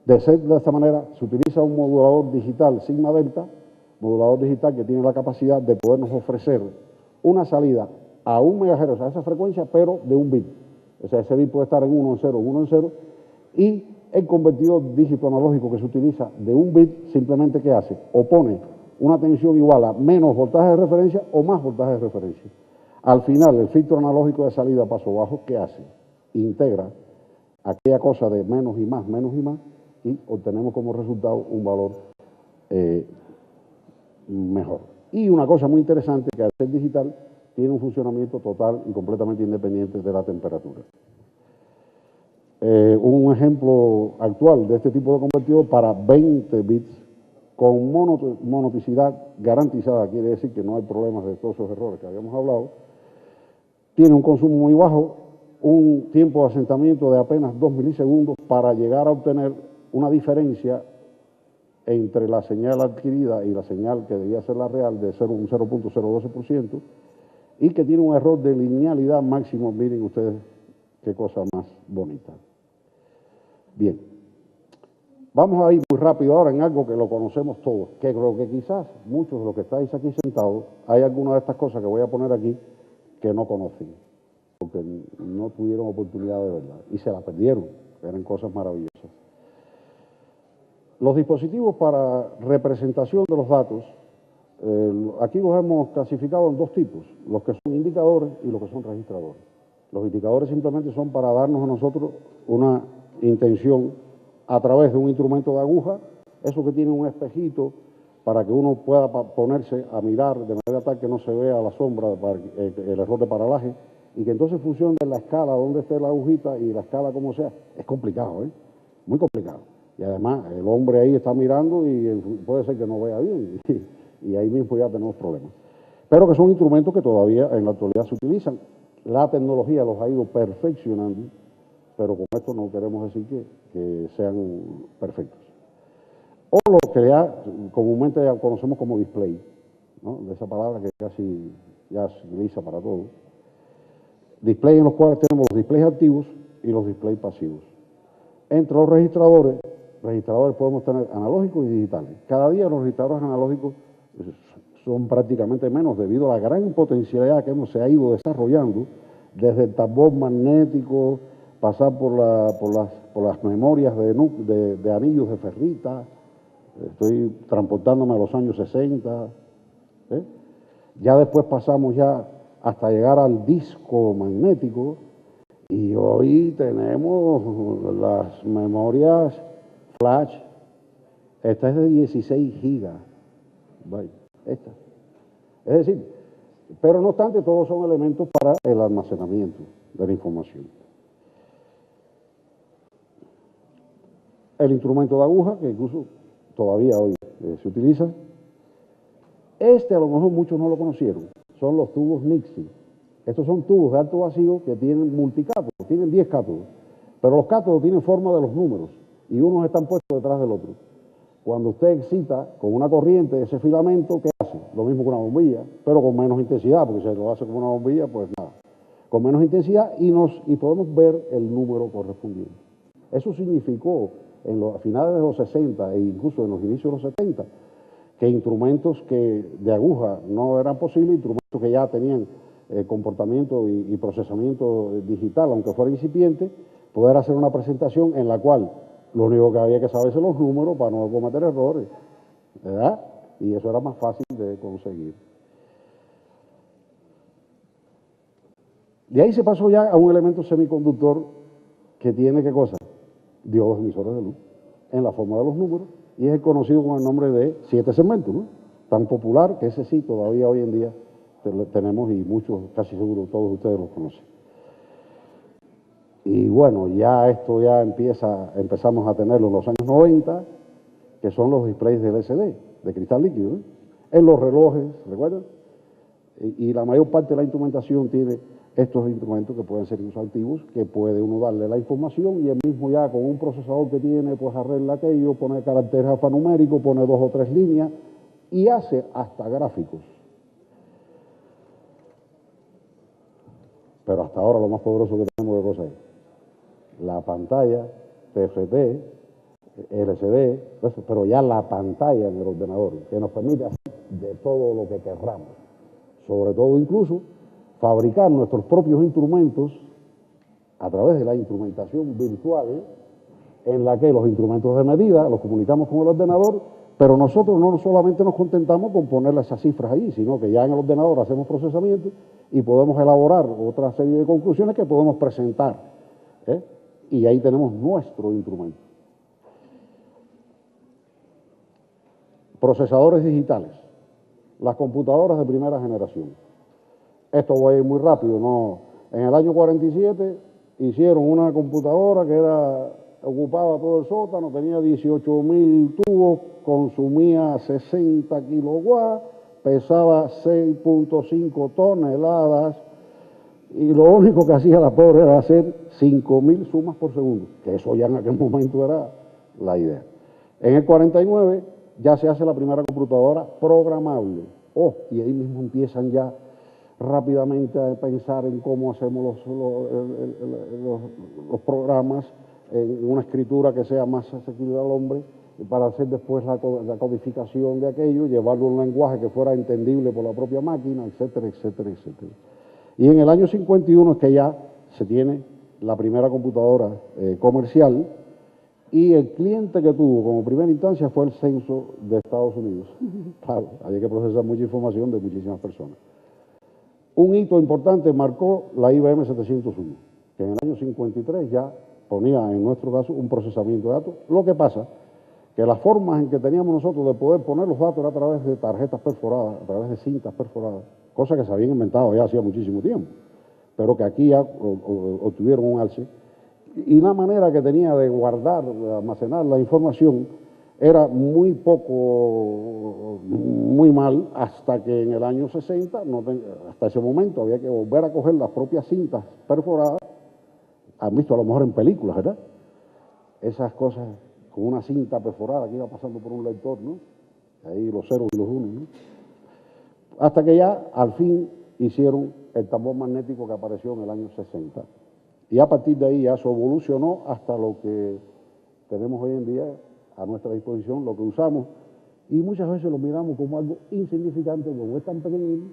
De ser de esta manera, se utiliza un modulador digital sigma delta, modulador digital que tiene la capacidad de podernos ofrecer una salida a 1 MHz, a esa frecuencia, pero de un bit. O sea, ese bit puede estar en 1 en 0, en 1 en 0, y el convertidor dígito analógico que se utiliza de un bit, simplemente ¿qué hace? Opone una tensión igual a menos voltaje de referencia o más voltaje de referencia. Al final, el filtro analógico de salida paso bajo, ¿qué hace? Integra aquella cosa de menos y más, y obtenemos como resultado un valor mejor. Y una cosa muy interesante, que al ser digital, tiene un funcionamiento total y completamente independiente de la temperatura. Un ejemplo actual de este tipo de convertidor para 20 bits con monoticidad garantizada, quiere decir que no hay problemas de todos esos errores que habíamos hablado, tiene un consumo muy bajo, un tiempo de asentamiento de apenas 2 milisegundos para llegar a obtener una diferencia entre la señal adquirida y la señal que debía ser la real de un 0.012%, y que tiene un error de linealidad máximo. Miren ustedes qué cosa más bonita. Bien, vamos a ir muy rápido ahora en algo que lo conocemos todos, que creo que quizás muchos de los que estáis aquí sentados, hay algunas de estas cosas que voy a poner aquí que no conocen, porque no tuvieron oportunidad de verla y se la perdieron, eran cosas maravillosas. Los dispositivos para representación de los datos, aquí los hemos clasificado en dos tipos, los que son indicadores y los que son registradores. Los indicadores simplemente son para darnos a nosotros una intención a través de un instrumento de aguja, eso que tiene un espejito para que uno pueda ponerse a mirar de manera tal que no se vea la sombra, el error de paralaje, y que entonces funcione la escala donde esté la agujita y la escala como sea. Es complicado, muy complicado. Y además el hombre ahí está mirando y puede ser que no vea bien, y ahí mismo ya tenemos problemas. Pero que son instrumentos que todavía en la actualidad se utilizan. La tecnología los ha ido perfeccionando, pero con esto no queremos decir que sean perfectos. O lo que ya comúnmente ya conocemos como display, ¿no? De esa palabra que casi ya se utiliza para todo. Display en los cuales tenemos los displays activos y los displays pasivos. Entre los registradores registradores podemos tener analógicos y digitales. Cada día los registradores analógicos son prácticamente menos debido a la gran potencialidad que se ha ido desarrollando desde el tambor magnético, pasar por las memorias de anillos de ferrita. Estoy transportándome a los años 60. Ya después pasamos ya hasta llegar al disco magnético y hoy tenemos las memorias flash. Esta es de 16 gigas. Esta. Es decir, pero no obstante, todos son elementos para el almacenamiento de la información. El instrumento de aguja, que incluso todavía hoy se utiliza. Este a lo mejor muchos no lo conocieron, son los tubos Nixie. Estos son tubos de alto vacío que tienen multicátodos, tienen 10 cátodos, pero los cátodos tienen forma de los números y unos están puestos detrás del otro. Cuando usted excita con una corriente ese filamento, ¿qué hace? Lo mismo que una bombilla, pero con menos intensidad, porque si lo hace como una bombilla, pues nada. Con menos intensidad y podemos ver el número correspondiente. Eso significó a finales de los 60 e incluso en los inicios de los 70, que instrumentos de aguja no eran posibles, instrumentos que ya tenían comportamiento y procesamiento digital, aunque fuera incipiente, poder hacer una presentación en la cual lo único que había que saberse los números para no cometer errores, ¿verdad? Y eso era más fácil de conseguir. De ahí se pasó ya a un elemento semiconductor que tiene, ¿qué cosa? Diodos emisores de luz, en la forma de los números, y es conocido con el nombre de 7 segmentos, ¿no? Tan popular que ese sí todavía hoy en día tenemos y muchos, casi seguro todos ustedes lo conocen. Y bueno, ya esto ya empezamos a tenerlo en los años 90, que son los displays del LCD, de cristal líquido, ¿eh? En los relojes, ¿recuerdan? Y la mayor parte de la instrumentación tiene estos instrumentos que pueden ser incluso activos, que puede uno darle la información y el mismo ya con un procesador que tiene, pues arregla aquello, pone caracteres alfanuméricos, pone 2 o 3 líneas y hace hasta gráficos. Pero hasta ahora lo más poderoso que tenemos, ¿qué cosa es? La pantalla, TFT, LCD, pero ya la pantalla en el ordenador, que nos permite hacer de todo lo que querramos. Sobre todo incluso fabricar nuestros propios instrumentos a través de la instrumentación virtual, en la que los instrumentos de medida los comunicamos con el ordenador, pero nosotros no solamente nos contentamos con ponerle esas cifras allí, sino que ya en el ordenador hacemos procesamiento y podemos elaborar otra serie de conclusiones que podemos presentar, ¿eh? Y ahí tenemos nuestro instrumento. Procesadores digitales, las computadoras de primera generación. Esto voy a ir muy rápido, ¿no? En el año 47 hicieron una computadora que ocupaba todo el sótano, tenía 18.000 tubos, consumía 60 kilowatts, pesaba 6.5 toneladas y lo único que hacía la pobre era hacer 5.000 sumas por segundo, que eso ya en aquel momento era la idea. En el 49 ya se hace la primera computadora programable. Y ahí mismo empiezan ya rápidamente a pensar en cómo hacemos los programas en una escritura que sea más asequible al hombre, para hacer después la codificación de aquello, llevarlo a un lenguaje que fuera entendible por la propia máquina, etcétera, etcétera, etcétera. Y en el año 51 es que ya se tiene la primera computadora comercial, y el cliente que tuvo como primera instancia fue el censo de Estados Unidos. Claro, había que procesar mucha información de muchísimas personas. Un hito importante marcó la IBM 701, que en el año 53 ya ponía, en nuestro caso, un procesamiento de datos. Lo que pasa que las formas en que teníamos nosotros de poder poner los datos era a través de tarjetas perforadas, a través de cintas perforadas, cosas que se habían inventado ya hacía muchísimo tiempo, pero que aquí ya obtuvieron un alce. Y la manera que tenía de guardar, de almacenar la información era muy mal, hasta que en el año 60, hasta ese momento había que volver a coger las propias cintas perforadas. Han visto a lo mejor en películas, ¿verdad? Esas cosas con una cinta perforada que iba pasando por un lector, ¿no? Ahí los ceros y los unos, ¿no? Hasta que ya al fin hicieron el tambor magnético que apareció en el año 60. Y a partir de ahí ya se evolucionó hasta lo que tenemos hoy en día, a nuestra disposición, lo que usamos, y muchas veces lo miramos como algo insignificante, como es tan pequeño,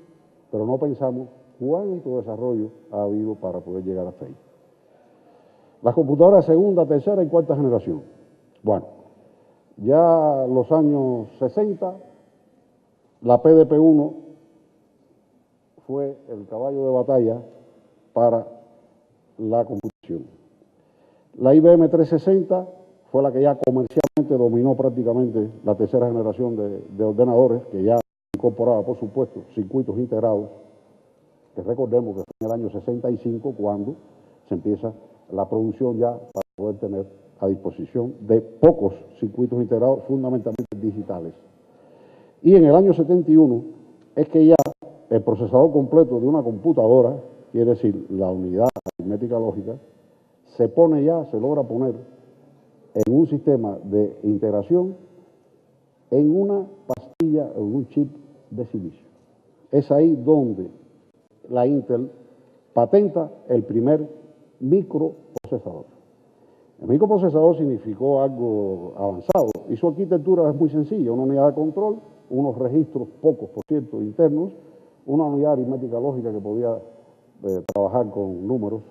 pero no pensamos cuánto desarrollo ha habido para poder llegar hasta ahí. Las computadoras de segunda, tercera y cuarta generación. Bueno, ya los años 60, la PDP-1 fue el caballo de batalla para la computación. La IBM 360 fue la que ya comercialmente dominó prácticamente la tercera generación de ordenadores, que ya incorporaba, por supuesto, circuitos integrados, que recordemos que fue en el año 65 cuando se empieza la producción ya para poder tener a disposición de pocos circuitos integrados, fundamentalmente digitales. Y en el año 71 es que ya el procesador completo de una computadora, quiere decir la unidad aritmética lógica, se logra poner en un sistema de integración en una pastilla, en un chip de silicio. Es ahí donde la Intel patenta el primer microprocesador. El microprocesador significó algo avanzado y su arquitectura es muy sencilla, una unidad de control, unos registros, pocos por cierto, internos, una unidad aritmética lógica que podía trabajar con números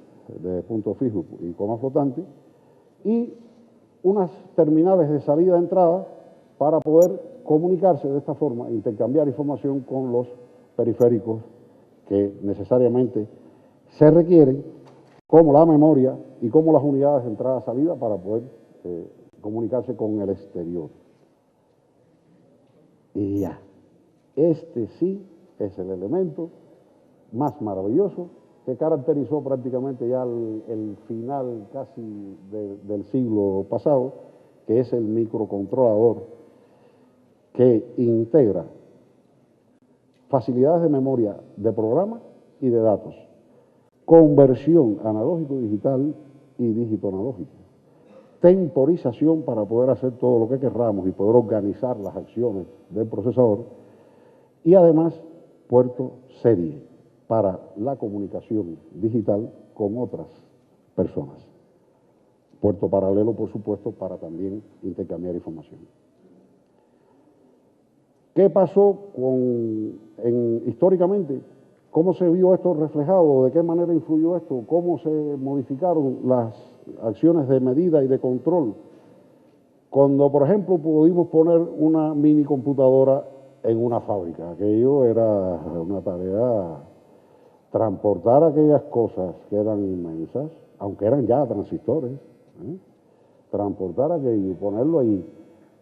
de punto fijo y coma flotante, y unas terminales de salida-entrada para poder comunicarse de esta forma, intercambiar información con los periféricos que necesariamente se requieren, como la memoria y como las unidades de entrada-salida para poder comunicarse con el exterior. Y ya, este sí es el elemento más maravilloso que caracterizó prácticamente ya el final casi del siglo pasado, que es el microcontrolador que integra facilidades de memoria de programa y de datos, conversión analógico-digital y dígito-analógico, temporización para poder hacer todo lo que querramos y poder organizar las acciones del procesador, y además puerto serie para la comunicación digital con otras personas. Puerto paralelo, por supuesto, para también intercambiar información. ¿Qué pasó históricamente? ¿Cómo se vio esto reflejado? ¿De qué manera influyó esto? ¿Cómo se modificaron las acciones de medida y de control? Cuando, por ejemplo, pudimos poner una mini computadora en una fábrica, aquello era una tarea, transportar aquellas cosas que eran inmensas, aunque eran ya transistores, transportar aquello y ponerlo ahí,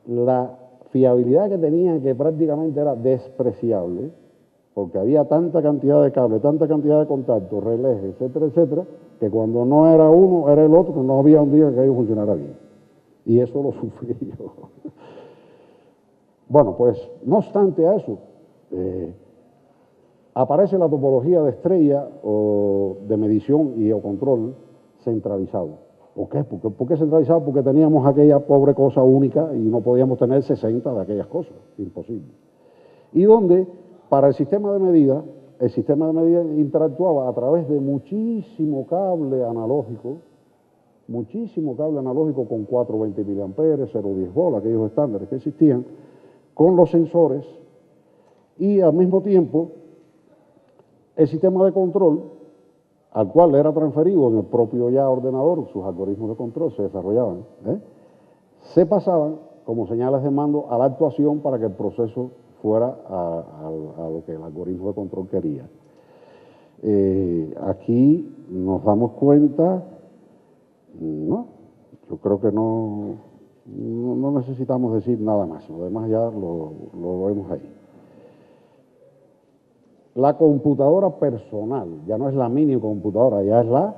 la fiabilidad que tenía, que prácticamente era despreciable, porque había tanta cantidad de cables, tanta cantidad de contactos, relés, etcétera, etcétera, que cuando no era uno, era el otro, no había un día que aquello funcionara bien. Y eso lo sufrí yo. Bueno, pues, no obstante a eso, aparece la topología de estrella o de medición y o control centralizado. ¿Por qué? ¿Por qué centralizado? Porque teníamos aquella pobre cosa única y no podíamos tener 60 de aquellas cosas, imposible. Y donde, para el sistema de medida interactuaba a través de muchísimo cable analógico con 420 mA, 0,10 volt, aquellos estándares que existían, con los sensores, y al mismo tiempo el sistema de control, al cual era transferido en el propio ya ordenador, sus algoritmos de control se desarrollaban, se pasaban como señales de mando a la actuación para que el proceso fuera a lo que el algoritmo de control quería. Aquí nos damos cuenta, no, yo creo que no necesitamos decir nada más, lo demás ya lo vemos ahí. La computadora personal, ya no es la mini computadora, ya es la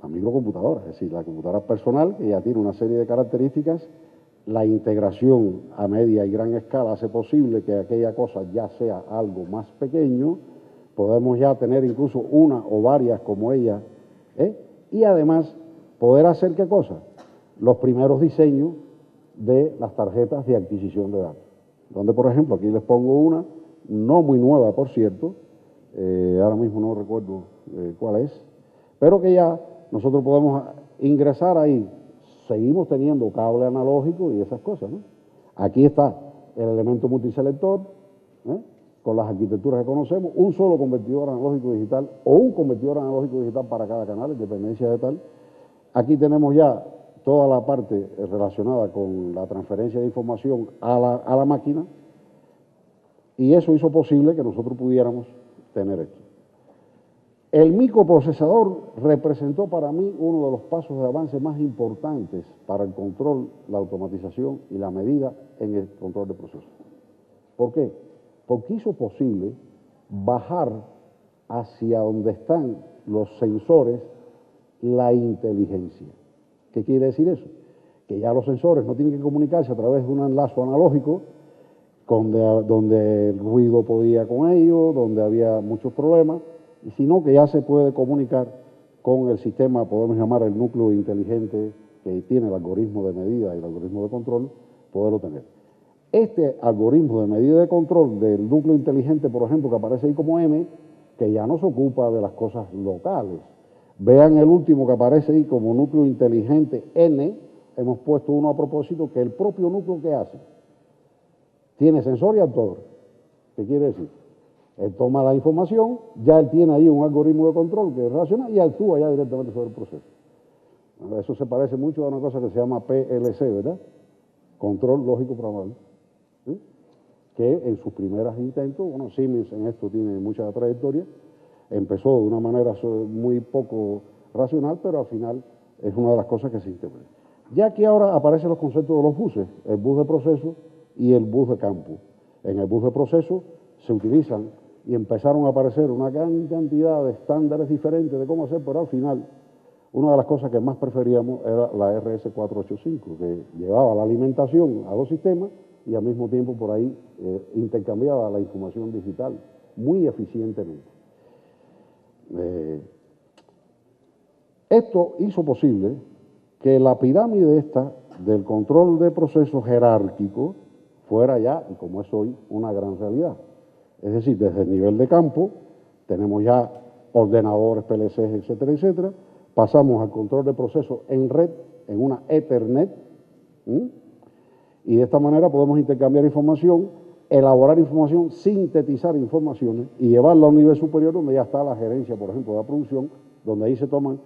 microcomputadora, es decir, la computadora personal que ya tiene una serie de características. La integración a media y gran escala hace posible que aquella cosa ya sea algo más pequeño, podemos ya tener incluso una o varias como ella, y además poder hacer ¿qué cosa? Los primeros diseños de las tarjetas de adquisición de datos, donde por ejemplo aquí les pongo una, no muy nueva por cierto, ahora mismo no recuerdo cuál es, pero que ya nosotros podemos ingresar ahí seguimos teniendo cable analógico y esas cosas, ¿no? Aquí está el elemento multiselector, con las arquitecturas que conocemos, un solo convertidor analógico digital o un convertidor analógico digital para cada canal, en dependencia de tal. Aquí tenemos ya toda la parte relacionada con la transferencia de información a la máquina, y eso hizo posible que nosotros pudiéramos tener esto. El microprocesador representó para mí uno de los pasos de avance más importantes para el control, la automatización y la medida en el control de procesos. ¿Por qué? Porque hizo posible bajar hacia donde están los sensores la inteligencia. ¿Qué quiere decir eso? Que ya los sensores no tienen que comunicarse a través de un enlace analógico donde el ruido podía con ellos, donde había muchos problemas, sino que ya se puede comunicar con el sistema, podemos llamar el núcleo inteligente que tiene el algoritmo de medida y el algoritmo de control, poderlo tener. Este algoritmo de medida y de control del núcleo inteligente, por ejemplo, que aparece ahí como M, que ya no se ocupa de las cosas locales. Vean el último que aparece ahí como núcleo inteligente N, hemos puesto uno a propósito, que el propio núcleo que hace tiene sensor y actuador. ¿Qué quiere decir? Él toma la información, ya él tiene ahí un algoritmo de control que es racional y actúa ya directamente sobre el proceso. Eso se parece mucho a una cosa que se llama PLC, ¿verdad? Control lógico programable. ¿Sí? Que en sus primeros intentos, bueno, Siemens en esto tiene mucha trayectoria, empezó de una manera muy poco racional, pero al final es una de las cosas que se interpreta. Ya que ahora aparecen los conceptos de los buses, el bus de proceso y el bus de campo. En el bus de proceso se utilizan y empezaron a aparecer una gran cantidad de estándares diferentes de cómo hacer, pero al final una de las cosas que más preferíamos era la RS485, que llevaba la alimentación a los sistemas y al mismo tiempo por ahí intercambiaba la información digital muy eficientemente. Esto hizo posible que la pirámide esta del control de procesos jerárquico fuera ya, y como es hoy, una gran realidad. Es decir, desde el nivel de campo, tenemos ya ordenadores, PLCs, etcétera, etcétera, pasamos al control de procesos en red, en una Ethernet, y de esta manera podemos intercambiar información, elaborar información, sintetizar informaciones y llevarla a un nivel superior donde ya está la gerencia, por ejemplo, de la producción, donde ahí se toman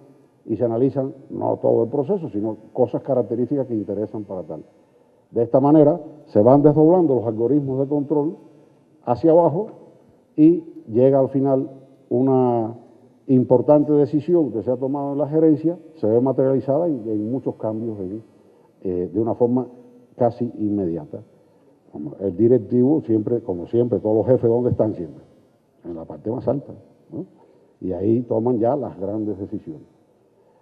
y se analizan no todo el proceso, sino cosas características que interesan para tal. De esta manera se van desdoblando los algoritmos de control hacia abajo y llega al final una importante decisión que se ha tomado en la gerencia, se ve materializada en muchos cambios de una forma casi inmediata. El directivo siempre, como siempre, todos los jefes, ¿dónde están siempre? En la parte más alta, ¿no? Y ahí toman ya las grandes decisiones.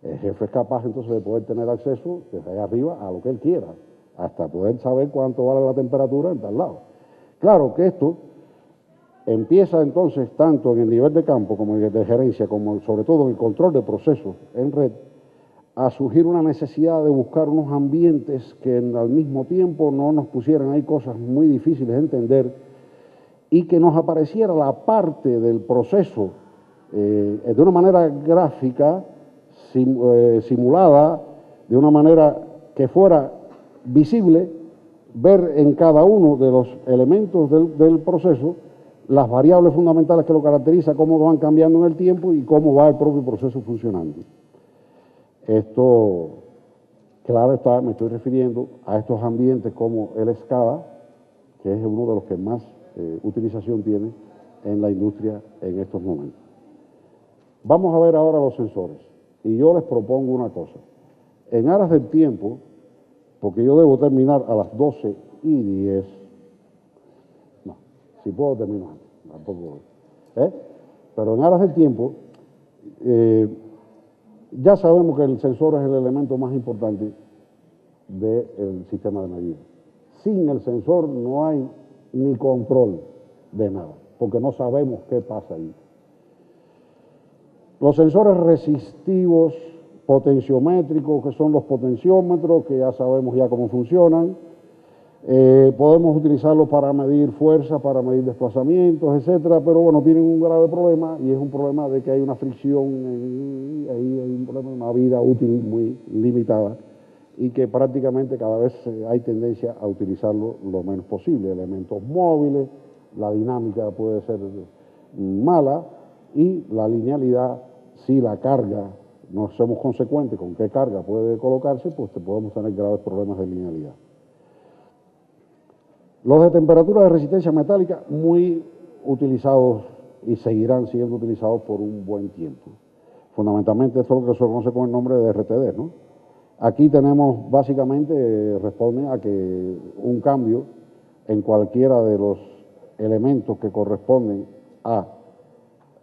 El jefe es capaz entonces de poder tener acceso desde allá arriba a lo que él quiera, hasta poder saber cuánto vale la temperatura en tal lado. Claro que esto empieza entonces tanto en el nivel de campo como en el de gerencia, como sobre todo en el control de procesos en red, a surgir una necesidad de buscar unos ambientes que al mismo tiempo no nos pusieran ahí cosas muy difíciles de entender y que nos apareciera la parte del proceso de una manera gráfica, simulada, de una manera que fuera visible, ver en cada uno de los elementos del proceso las variables fundamentales que lo caracterizan, cómo van cambiando en el tiempo y cómo va el propio proceso funcionando. Esto, claro está, me estoy refiriendo a estos ambientes como el SCADA, que es uno de los que más utilización tiene en la industria en estos momentos. Vamos a ver ahora los sensores. Y yo les propongo una cosa. En aras del tiempo, porque yo debo terminar a las 12:10, no, si puedo terminar antes, tampoco, pero en aras del tiempo, ya sabemos que el sensor es el elemento más importante del sistema de medida. Sin el sensor no hay ni control de nada, porque no sabemos qué pasa ahí. Los sensores resistivos, potenciométricos, que son los potenciómetros, que ya sabemos ya cómo funcionan. Podemos utilizarlos para medir fuerza, para medir desplazamientos, etcétera, pero bueno, tienen un grave problema y es un problema de que hay una fricción, ahí hay un problema, una vida útil muy limitada y que prácticamente cada vez hay tendencia a utilizarlo lo menos posible. Elementos móviles, la dinámica puede ser mala y la linealidad, si la carga, no somos consecuentes con qué carga puede colocarse, pues podemos tener graves problemas de linealidad. Los de temperatura de resistencia metálica, muy utilizados y seguirán siendo utilizados por un buen tiempo. Fundamentalmente esto es lo que se conoce con el nombre de RTD, ¿no? Aquí tenemos básicamente, responde a que un cambio en cualquiera de los elementos que corresponden a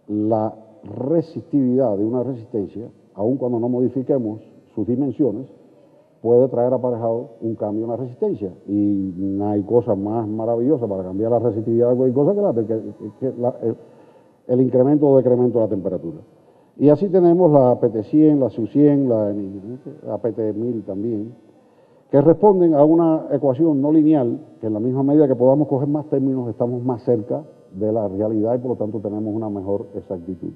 la resistividad de una resistencia, aun cuando no modifiquemos sus dimensiones, puede traer aparejado un cambio en la resistencia. Y no hay cosa más maravillosa para cambiar la resistividad de cualquier cosa que el incremento o decremento de la temperatura. Y así tenemos la PT100, la SU100, la PT1000 también, que responden a una ecuación no lineal, que en la misma medida que podamos coger más términos, estamos más cerca de la realidad y por lo tanto tenemos una mejor exactitud.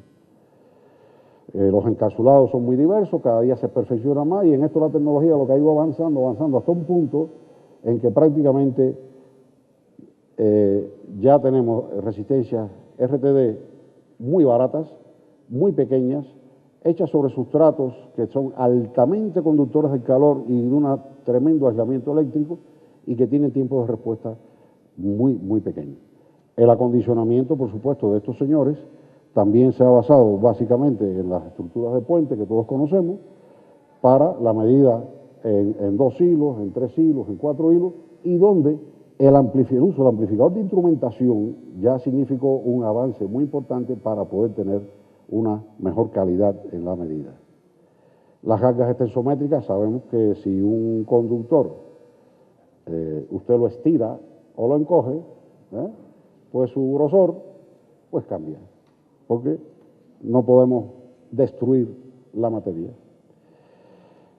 Los encapsulados son muy diversos, cada día se perfecciona más y en esto la tecnología lo que ha ido avanzando hasta un punto en que prácticamente ya tenemos resistencias RTD muy baratas, muy pequeñas, hechas sobre sustratos que son altamente conductores del calor y de un tremendo aislamiento eléctrico y que tienen tiempos de respuesta muy pequeños. El acondicionamiento, por supuesto, de estos señores también se ha basado básicamente en las estructuras de puente que todos conocemos para la medida en 2 hilos, en 3 hilos, en 4 hilos y donde el uso del amplificador de instrumentación ya significó un avance muy importante para poder tener una mejor calidad en la medida. Las cargas extensométricas, sabemos que si un conductor usted lo estira o lo encoge, pues su grosor pues cambia, porque no podemos destruir la materia.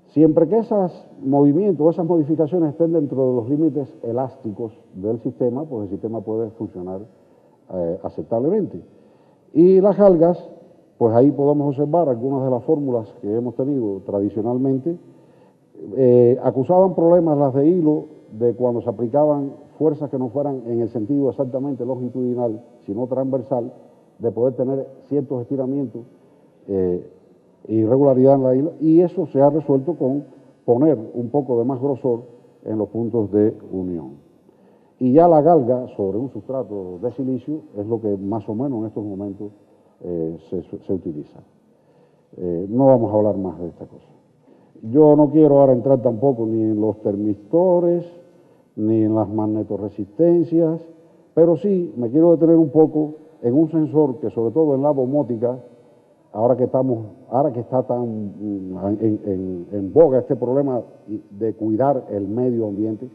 Siempre que esos movimientos, esas modificaciones estén dentro de los límites elásticos del sistema, pues el sistema puede funcionar aceptablemente. Y las algas, pues ahí podemos observar algunas de las fórmulas que hemos tenido tradicionalmente. Acusaban problemas las de hilo de cuando se aplicaban fuerzas que no fueran en el sentido exactamente longitudinal, sino transversal, de poder tener ciertos estiramientos irregularidad en la isla, y eso se ha resuelto con poner un poco de más grosor en los puntos de unión. Y ya la galga sobre un sustrato de silicio es lo que más o menos en estos momentos se utiliza. No vamos a hablar más de esta cosa. Yo no quiero ahora entrar tampoco ni en los termistores, ni en las magnetoresistencias, pero sí me quiero detener un poco en un sensor que sobre todo en la domótica, ahora que está tan en boga este problema de cuidar el medio ambiente.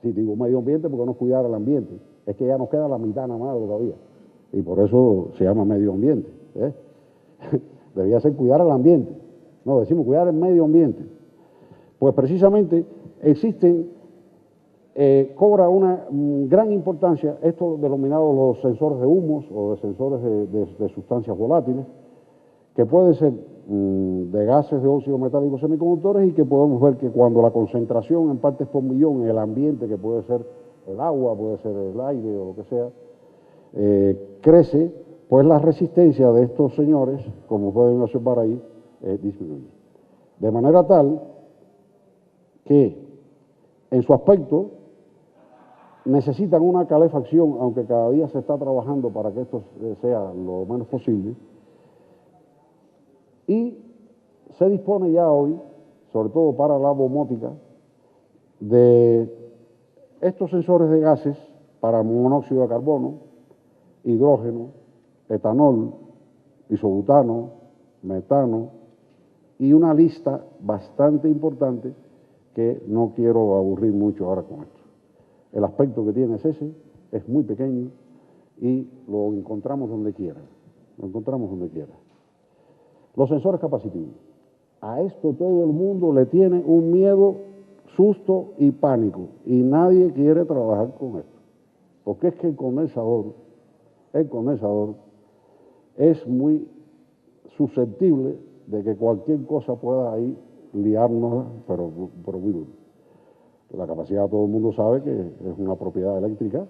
Sí, digo medio ambiente porque no es cuidar el ambiente, es que ya nos queda la mitad nada más todavía, y por eso se llama medio ambiente. Debería ser cuidar el ambiente, no, decimos cuidar el medio ambiente. Pues precisamente cobra una gran importancia estos denominados los sensores de humos o de sensores de sustancias volátiles, que pueden ser de gases de óxido metálico semiconductores y que podemos ver que cuando la concentración en partes por millón en el ambiente, que puede ser el agua, puede ser el aire o lo que sea, crece, pues la resistencia de estos señores, como pueden observar ahí, disminuye. De manera tal que en su aspecto necesitan una calefacción, aunque cada día se está trabajando para que esto sea lo menos posible, y se dispone ya hoy, sobre todo para la domótica, de estos sensores de gases para monóxido de carbono, hidrógeno, etanol, isobutano, metano y una lista bastante importante que no quiero aburrir mucho ahora con esto. El aspecto que tiene es ese, es muy pequeño y lo encontramos donde quiera, lo encontramos donde quiera. Los sensores capacitivos. A esto todo el mundo le tiene un miedo, susto y pánico, y nadie quiere trabajar con esto, porque es que el condensador es muy susceptible de que cualquier cosa pueda ahí liarnos, pero muy duro. La capacidad, todo el mundo sabe que es una propiedad eléctrica,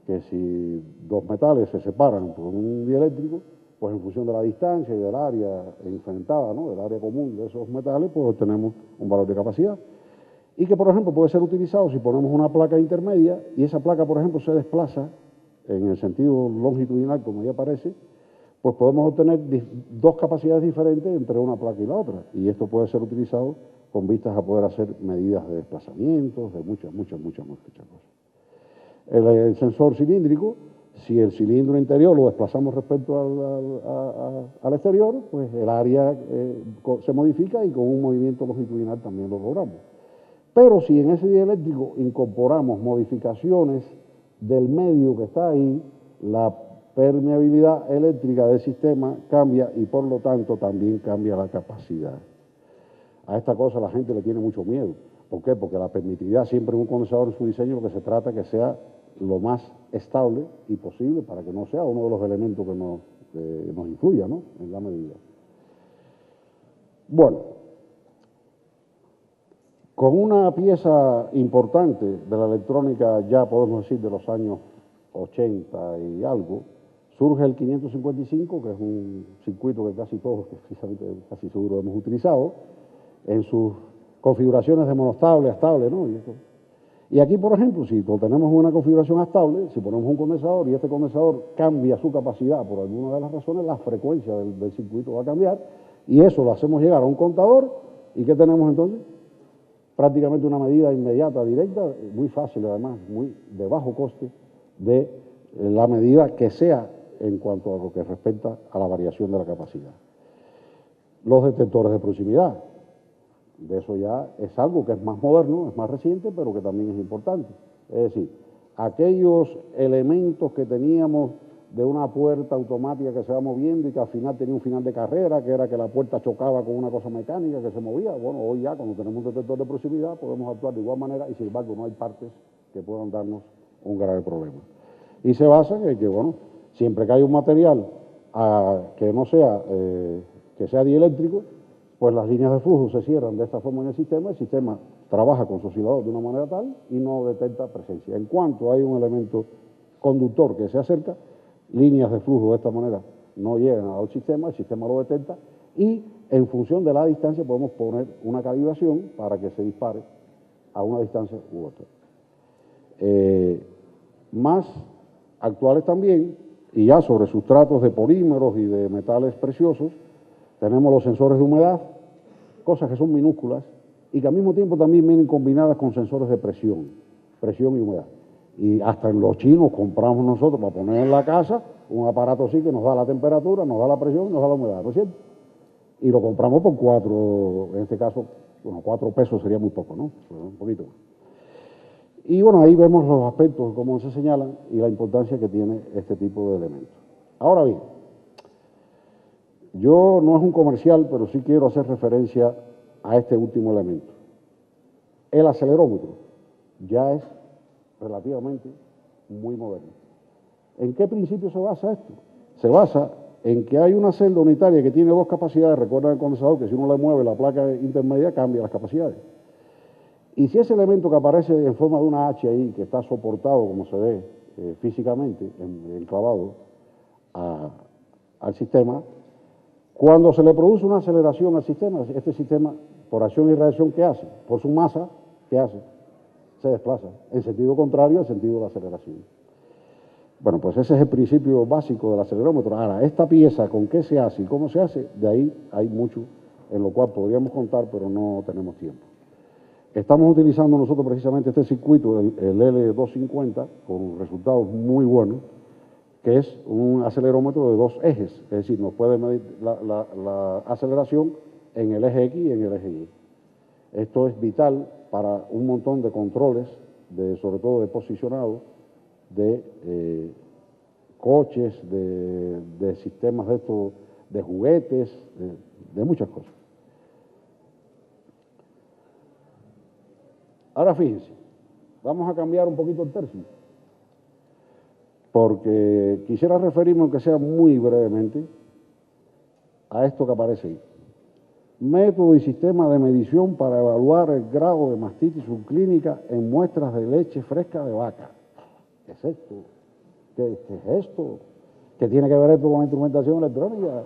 que si dos metales se separan por un dieléctrico, pues en función de la distancia y del área enfrentada, ¿no?, del área común de esos metales, pues obtenemos un valor de capacidad. Y que, por ejemplo, puede ser utilizado si ponemos una placa intermedia y esa placa, por ejemplo, se desplaza en el sentido longitudinal, como ya aparece, pues podemos obtener dos capacidades diferentes entre una placa y la otra. Y esto puede ser utilizado con vistas a poder hacer medidas de desplazamientos, de muchas cosas. El sensor cilíndrico, si el cilindro interior lo desplazamos respecto al exterior, pues el área se modifica y con un movimiento longitudinal también lo logramos. Pero si en ese dieléctrico incorporamos modificaciones del medio que está ahí, la permeabilidad eléctrica del sistema cambia y por lo tanto también cambia la capacidad. A esta cosa la gente le tiene mucho miedo. ¿Por qué? Porque la permitividad siempre en un condensador en su diseño lo que se trata es que sea lo más estable y posible para que no sea uno de los elementos que nos influya, ¿no?, en la medida. Bueno, con una pieza importante de la electrónica, ya podemos decir de los años 80 y algo, surge el 555, que es un circuito que casi todos, que precisamente casi seguro hemos utilizado, en sus configuraciones de monostable, estable, ¿no? Y aquí, por ejemplo, si tenemos una configuración estable, si ponemos un condensador y este condensador cambia su capacidad por alguna de las razones, la frecuencia del circuito va a cambiar y eso lo hacemos llegar a un contador. ¿Y qué tenemos entonces? Prácticamente una medida inmediata, directa, muy fácil además, muy de bajo coste, de la medida que sea en cuanto a lo que respecta a la variación de la capacidad. Los detectores de proximidad, de eso ya es algo que es más moderno, es más reciente, pero que también es importante. Es decir, aquellos elementos que teníamos de una puerta automática que se va moviendo y que al final tenía un final de carrera, que era que la puerta chocaba con una cosa mecánica que se movía. Bueno, hoy ya cuando tenemos un detector de proximidad podemos actuar de igual manera y sin embargo no hay partes que puedan darnos un grave problema. Y se basa en que, bueno, siempre que hay un material que no sea, que sea dieléctrico, pues las líneas de flujo se cierran de esta forma en el sistema trabaja con su oscilador de una manera tal y no detecta presencia. En cuanto hay un elemento conductor que se acerca, líneas de flujo de esta manera no llegan al sistema, el sistema lo detecta y en función de la distancia podemos poner una calibración para que se dispare a una distancia u otra. Más actuales también, y ya sobre sustratos de polímeros y de metales preciosos, tenemos los sensores de humedad, cosas que son minúsculas y que al mismo tiempo también vienen combinadas con sensores de presión y humedad. Y hasta en los chinos compramos nosotros para poner en la casa un aparato así que nos da la temperatura, nos da la presión y nos da la humedad, ¿no es cierto? Y lo compramos por 4, en este caso, bueno, 4 pesos sería muy poco, ¿no? Pero un poquito más. Y bueno, ahí vemos los aspectos, como se señalan, y la importancia que tiene este tipo de elementos. Ahora bien, yo no es un comercial, pero sí quiero hacer referencia a este último elemento. El acelerómetro ya es relativamente muy moderno. ¿En qué principio se basa esto? Se basa en que hay una celda unitaria que tiene dos capacidades. Recuerden el condensador que si uno le mueve la placa intermedia cambia las capacidades. Y si ese elemento que aparece en forma de una H ahí, que está soportado como se ve físicamente, enclavado al sistema, cuando se le produce una aceleración al sistema, este sistema, por acción y reacción, ¿qué hace? Por su masa, ¿qué hace? Se desplaza en sentido contrario al sentido de la aceleración. Bueno, pues ese es el principio básico del acelerómetro. Ahora, esta pieza, ¿con qué se hace y cómo se hace? De ahí hay mucho en lo cual podríamos contar, pero no tenemos tiempo. Estamos utilizando nosotros precisamente este circuito, el L250, con resultados muy buenos, que es un acelerómetro de 2 ejes, es decir, nos puede medir la aceleración en el eje X y en el eje Y. Esto es vital para un montón de controles, sobre todo de posicionado, de coches, de sistemas de estos, de juguetes, de muchas cosas. Ahora fíjense, vamos a cambiar un poquito el tercio, porque quisiera referirme, aunque sea muy brevemente, a esto que aparece ahí. método y sistema de medición para evaluar el grado de mastitis subclínica en muestras de leche fresca de vaca. ¿Qué es esto? ¿Qué es esto? ¿Qué tiene que ver esto con la instrumentación electrónica?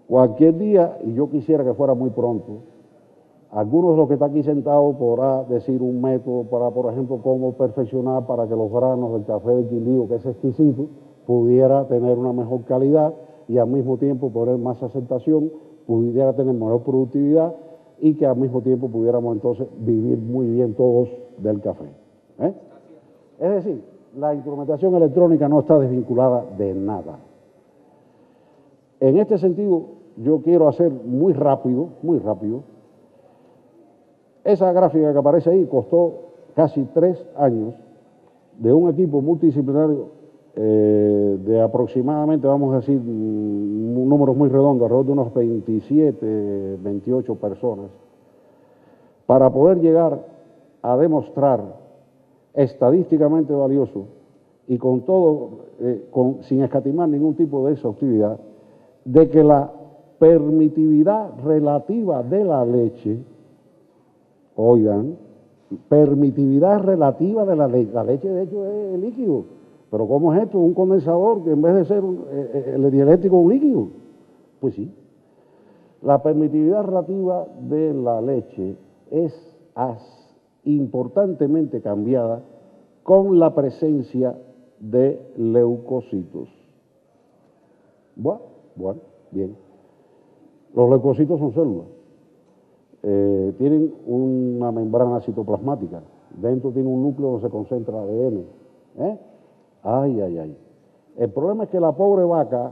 Cualquier día, y yo quisiera que fuera muy pronto, algunos de los que están aquí sentados podrá decir un método para, por ejemplo, cómo perfeccionar para que los granos del café de Quindío, que es exquisito, pudiera tener una mejor calidad y al mismo tiempo poner más aceptación, pudiera tener mayor productividad y que al mismo tiempo pudiéramos entonces vivir muy bien todos del café. Es decir, la instrumentación electrónica no está desvinculada de nada. En este sentido, yo quiero hacer muy rápido, esa gráfica que aparece ahí costó casi 3 años de un equipo multidisciplinario de aproximadamente, vamos a decir, números muy redondos, alrededor de unos 27, 28 personas, para poder llegar a demostrar estadísticamente valioso y con todo, sin escatimar ningún tipo de exhaustividad, de que la permitividad relativa de la leche, oigan, permitividad relativa de la leche de hecho es líquido, pero ¿cómo es esto? Un condensador que en vez de ser el dieléctrico un líquido. Pues sí, la permitividad relativa de la leche es importantemente cambiada con la presencia de leucocitos. Bueno, bien. Los leucocitos son células. Tienen una membrana citoplasmática. Dentro tiene un núcleo donde se concentra ADN. Ay. El problema es que la pobre vaca,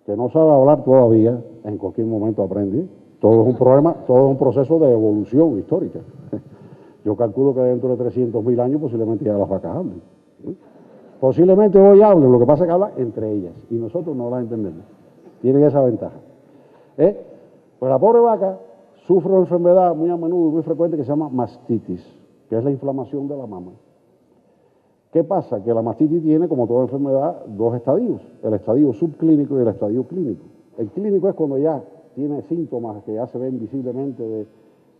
que no sabe hablar todavía, en cualquier momento aprende. Todo es un problema, todo es un proceso de evolución histórica. Yo calculo que dentro de 300.000 años posiblemente ya las vacas hablen. Posiblemente hoy hablen, lo que pasa es que hablan entre ellas y nosotros no las entendemos. Tienen esa ventaja. Pues la pobre vaca sufre una enfermedad muy a menudo y muy frecuente que se llama mastitis, que es la inflamación de la mama. ¿Qué pasa? Que la mastitis tiene, como toda enfermedad, 2 estadios, el estadio subclínico y el estadio clínico. El clínico es cuando ya tiene síntomas que ya se ven visiblemente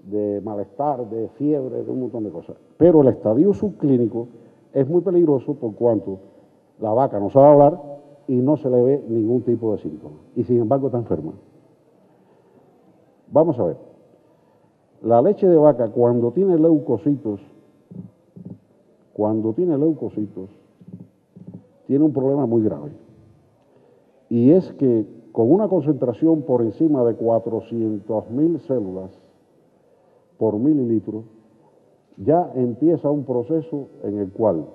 de malestar, de fiebre, de un montón de cosas. Pero el estadio subclínico es muy peligroso por cuanto la vaca no sabe hablar y no se le ve ningún tipo de síntoma. Y sin embargo está enferma. Vamos a ver. La leche de vaca cuando tiene leucocitos, tiene un problema muy grave. Y es que con una concentración por encima de 400.000 células por mililitro, ya empieza un proceso en el cual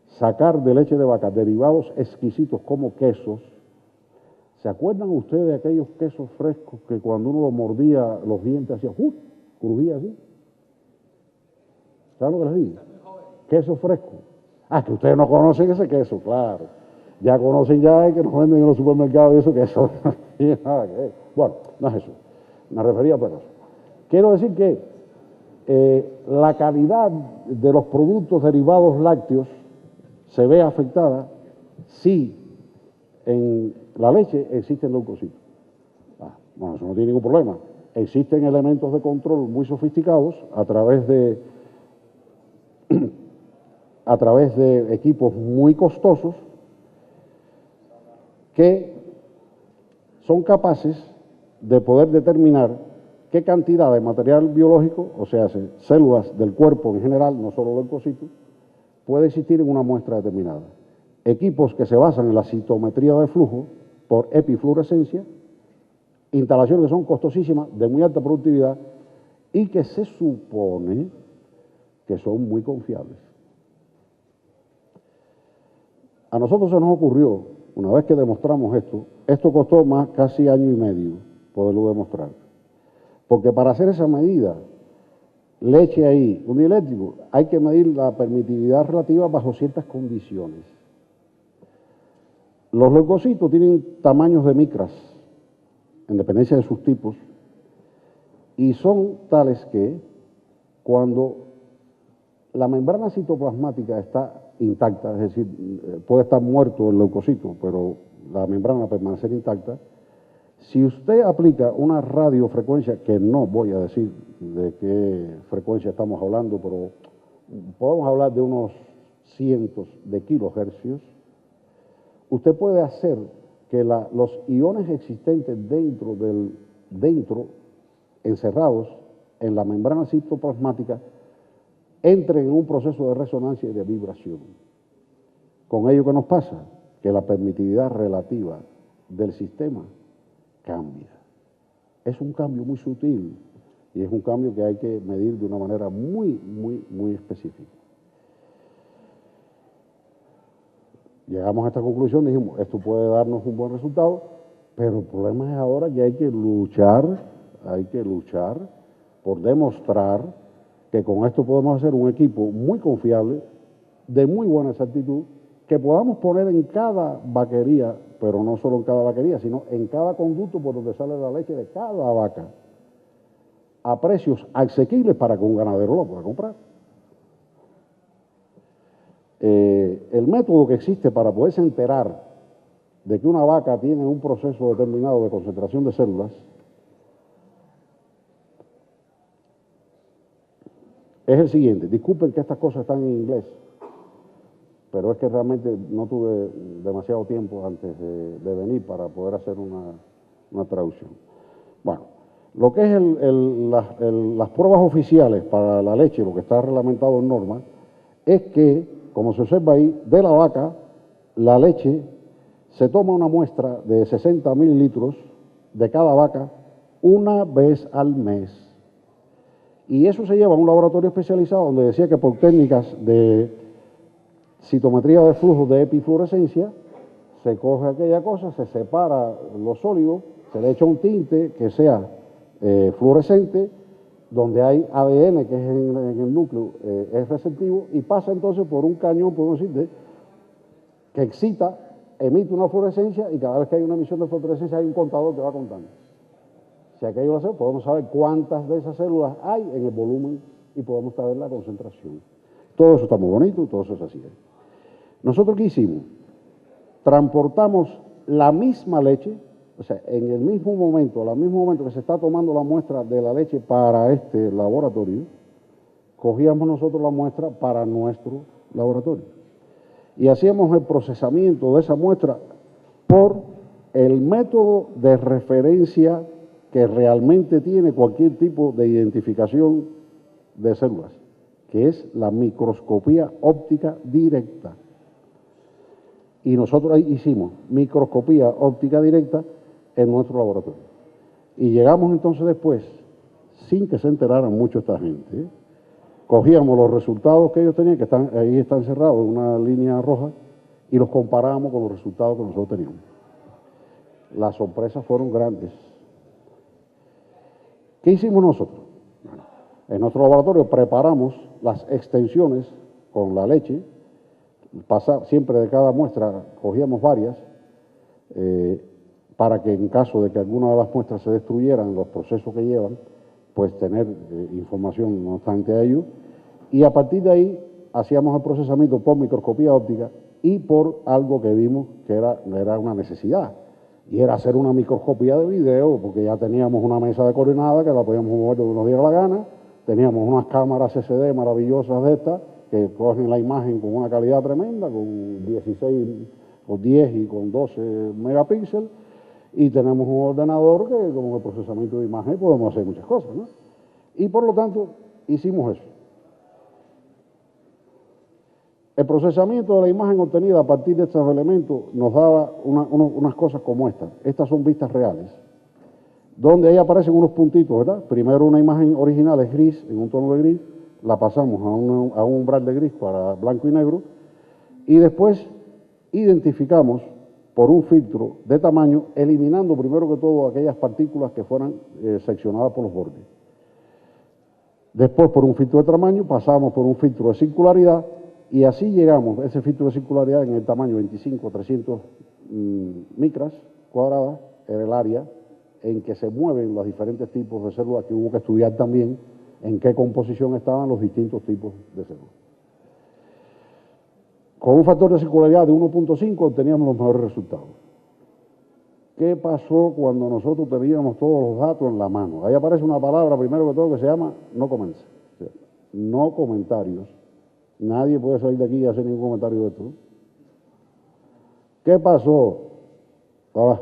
sacar de leche de vaca derivados exquisitos como quesos. ¿Se acuerdan ustedes de aquellos quesos frescos que cuando uno los mordía los dientes hacía crujía así? ¿Saben lo que les digo? Queso fresco. Que ustedes no conocen ese queso, claro. Ya conocen ya que nos venden en los supermercados y eso queso. Bueno, no es eso. Me refería a otra cosa. Quiero decir que la calidad de los productos derivados lácteos se ve afectada si en la leche existen leucocitos. Bueno, eso no tiene ningún problema. Existen elementos de control muy sofisticados a través de equipos muy costosos que son capaces de poder determinar qué cantidad de material biológico, o sea, células del cuerpo en general, no solo leucocitos, puede existir en una muestra determinada. Equipos que se basan en la citometría de flujo por epifluorescencia, instalaciones que son costosísimas, de muy alta productividad y que se supone que son muy confiables. A nosotros se nos ocurrió, una vez que demostramos esto costó más casi año y medio poderlo demostrar. Porque para hacer esa medida, leche ahí, un dieléctrico, hay que medir la permitividad relativa bajo ciertas condiciones. Los leucocitos tienen tamaños de micras, en dependencia de sus tipos, y son tales que cuando la membrana citoplasmática está intacta, es decir, puede estar muerto el leucocito, pero la membrana permanecer intacta, Si usted aplica una radiofrecuencia, que no voy a decir de qué frecuencia estamos hablando, pero podemos hablar de unos cientos de kilohercios, usted puede hacer que los iones existentes dentro, encerrados en la membrana citoplasmática, entren en un proceso de resonancia y de vibración. Con ello, ¿qué nos pasa? Que la permitividad relativa del sistema cambia. Es un cambio muy sutil y es un cambio que hay que medir de una manera muy específica. Llegamos a esta conclusión, dijimos, esto puede darnos un buen resultado, pero el problema es ahora que hay que luchar por demostrar que con esto podemos hacer un equipo muy confiable, de muy buena exactitud, que podamos poner en cada vaquería, pero no solo en cada vaquería, sino en cada conducto por donde sale la leche de cada vaca, a precios asequibles para que un ganadero lo pueda comprar. El método que existe para poderse enterar de que una vaca tiene un proceso determinado de concentración de células es el siguiente. Disculpen que estas cosas están en inglés, pero es que realmente no tuve demasiado tiempo antes de venir para poder hacer una traducción. Bueno, lo que es las pruebas oficiales para la leche, lo que está reglamentado en norma, es que, como se observa ahí, de la vaca, la leche se toma una muestra de 60 mililitros de cada vaca una vez al mes. Y eso se lleva a un laboratorio especializado donde decía que por técnicas de citometría de flujo de epifluorescencia, se coge aquella cosa, se separa los sólidos, se le echa un tinte que sea fluorescente, donde hay ADN, que es en el núcleo, es receptivo, y pasa entonces por un cañón, podemos decir, que excita, emite una fluorescencia, y cada vez que hay una emisión de fluorescencia hay un contador que va contando. Si aquello lo hacemos, podemos saber cuántas de esas células hay en el volumen y podemos saber la concentración. Todo eso está muy bonito y todo eso es así. Nosotros, ¿qué hicimos? Transportamos la misma leche, o sea, en el mismo momento, al mismo momento que se está tomando la muestra de la leche para este laboratorio, cogíamos nosotros la muestra para nuestro laboratorio. Y hacíamos el procesamiento de esa muestra por el método de referencia que realmente tiene cualquier tipo de identificación de células, que es la microscopía óptica directa. Y nosotros ahí hicimos microscopía óptica directa en nuestro laboratorio. Y llegamos entonces después, sin que se enteraran mucho esta gente, cogíamos los resultados que ellos tenían, que ahí están cerrados en una línea roja, y los comparábamos con los resultados que nosotros teníamos. Las sorpresas fueron grandes. ¿Qué hicimos nosotros? Bueno, en nuestro laboratorio preparamos las extensiones con la leche, siempre de cada muestra cogíamos varias, para que en caso de que alguna de las muestras se destruyeran, los procesos que llevan, pues tener información no obstante a ello, y a partir de ahí hacíamos el procesamiento por microscopía óptica y por algo que vimos que era una necesidad, y era hacer una microscopía de video, porque ya teníamos una mesa de coordenadas que la podíamos mover donde nos diera la gana, teníamos unas cámaras CCD maravillosas de estas, que cogen la imagen con una calidad tremenda, con 16, con 10 y con 12 megapíxeles, y tenemos un ordenador que con el procesamiento de imagen podemos hacer muchas cosas, ¿no? Y por lo tanto, hicimos eso. El procesamiento de la imagen obtenida a partir de estos elementos nos daba unas cosas como estas. Estas son vistas reales, donde ahí aparecen unos puntitos, ¿verdad? Primero una imagen original es gris, en un tono de gris, la pasamos a un umbral de gris para blanco y negro, y después identificamos por un filtro de tamaño, eliminando primero que todo aquellas partículas que fueran seccionadas por los bordes. Después, por un filtro de tamaño, pasamos por un filtro de circularidad, y así llegamos, ese filtro de circularidad en el tamaño 25 300 micras cuadradas, en el área en que se mueven los diferentes tipos de células, que hubo que estudiar también en qué composición estaban los distintos tipos de células. Con un factor de circularidad de 1.5 obteníamos los mejores resultados. ¿Qué pasó cuando nosotros teníamos todos los datos en la mano? Ahí aparece una palabra, primero que todo, que se llama no comments. O sea, no comentarios. Nadie puede salir de aquí y hacer ningún comentario de esto. ¿Qué pasó? Ahora,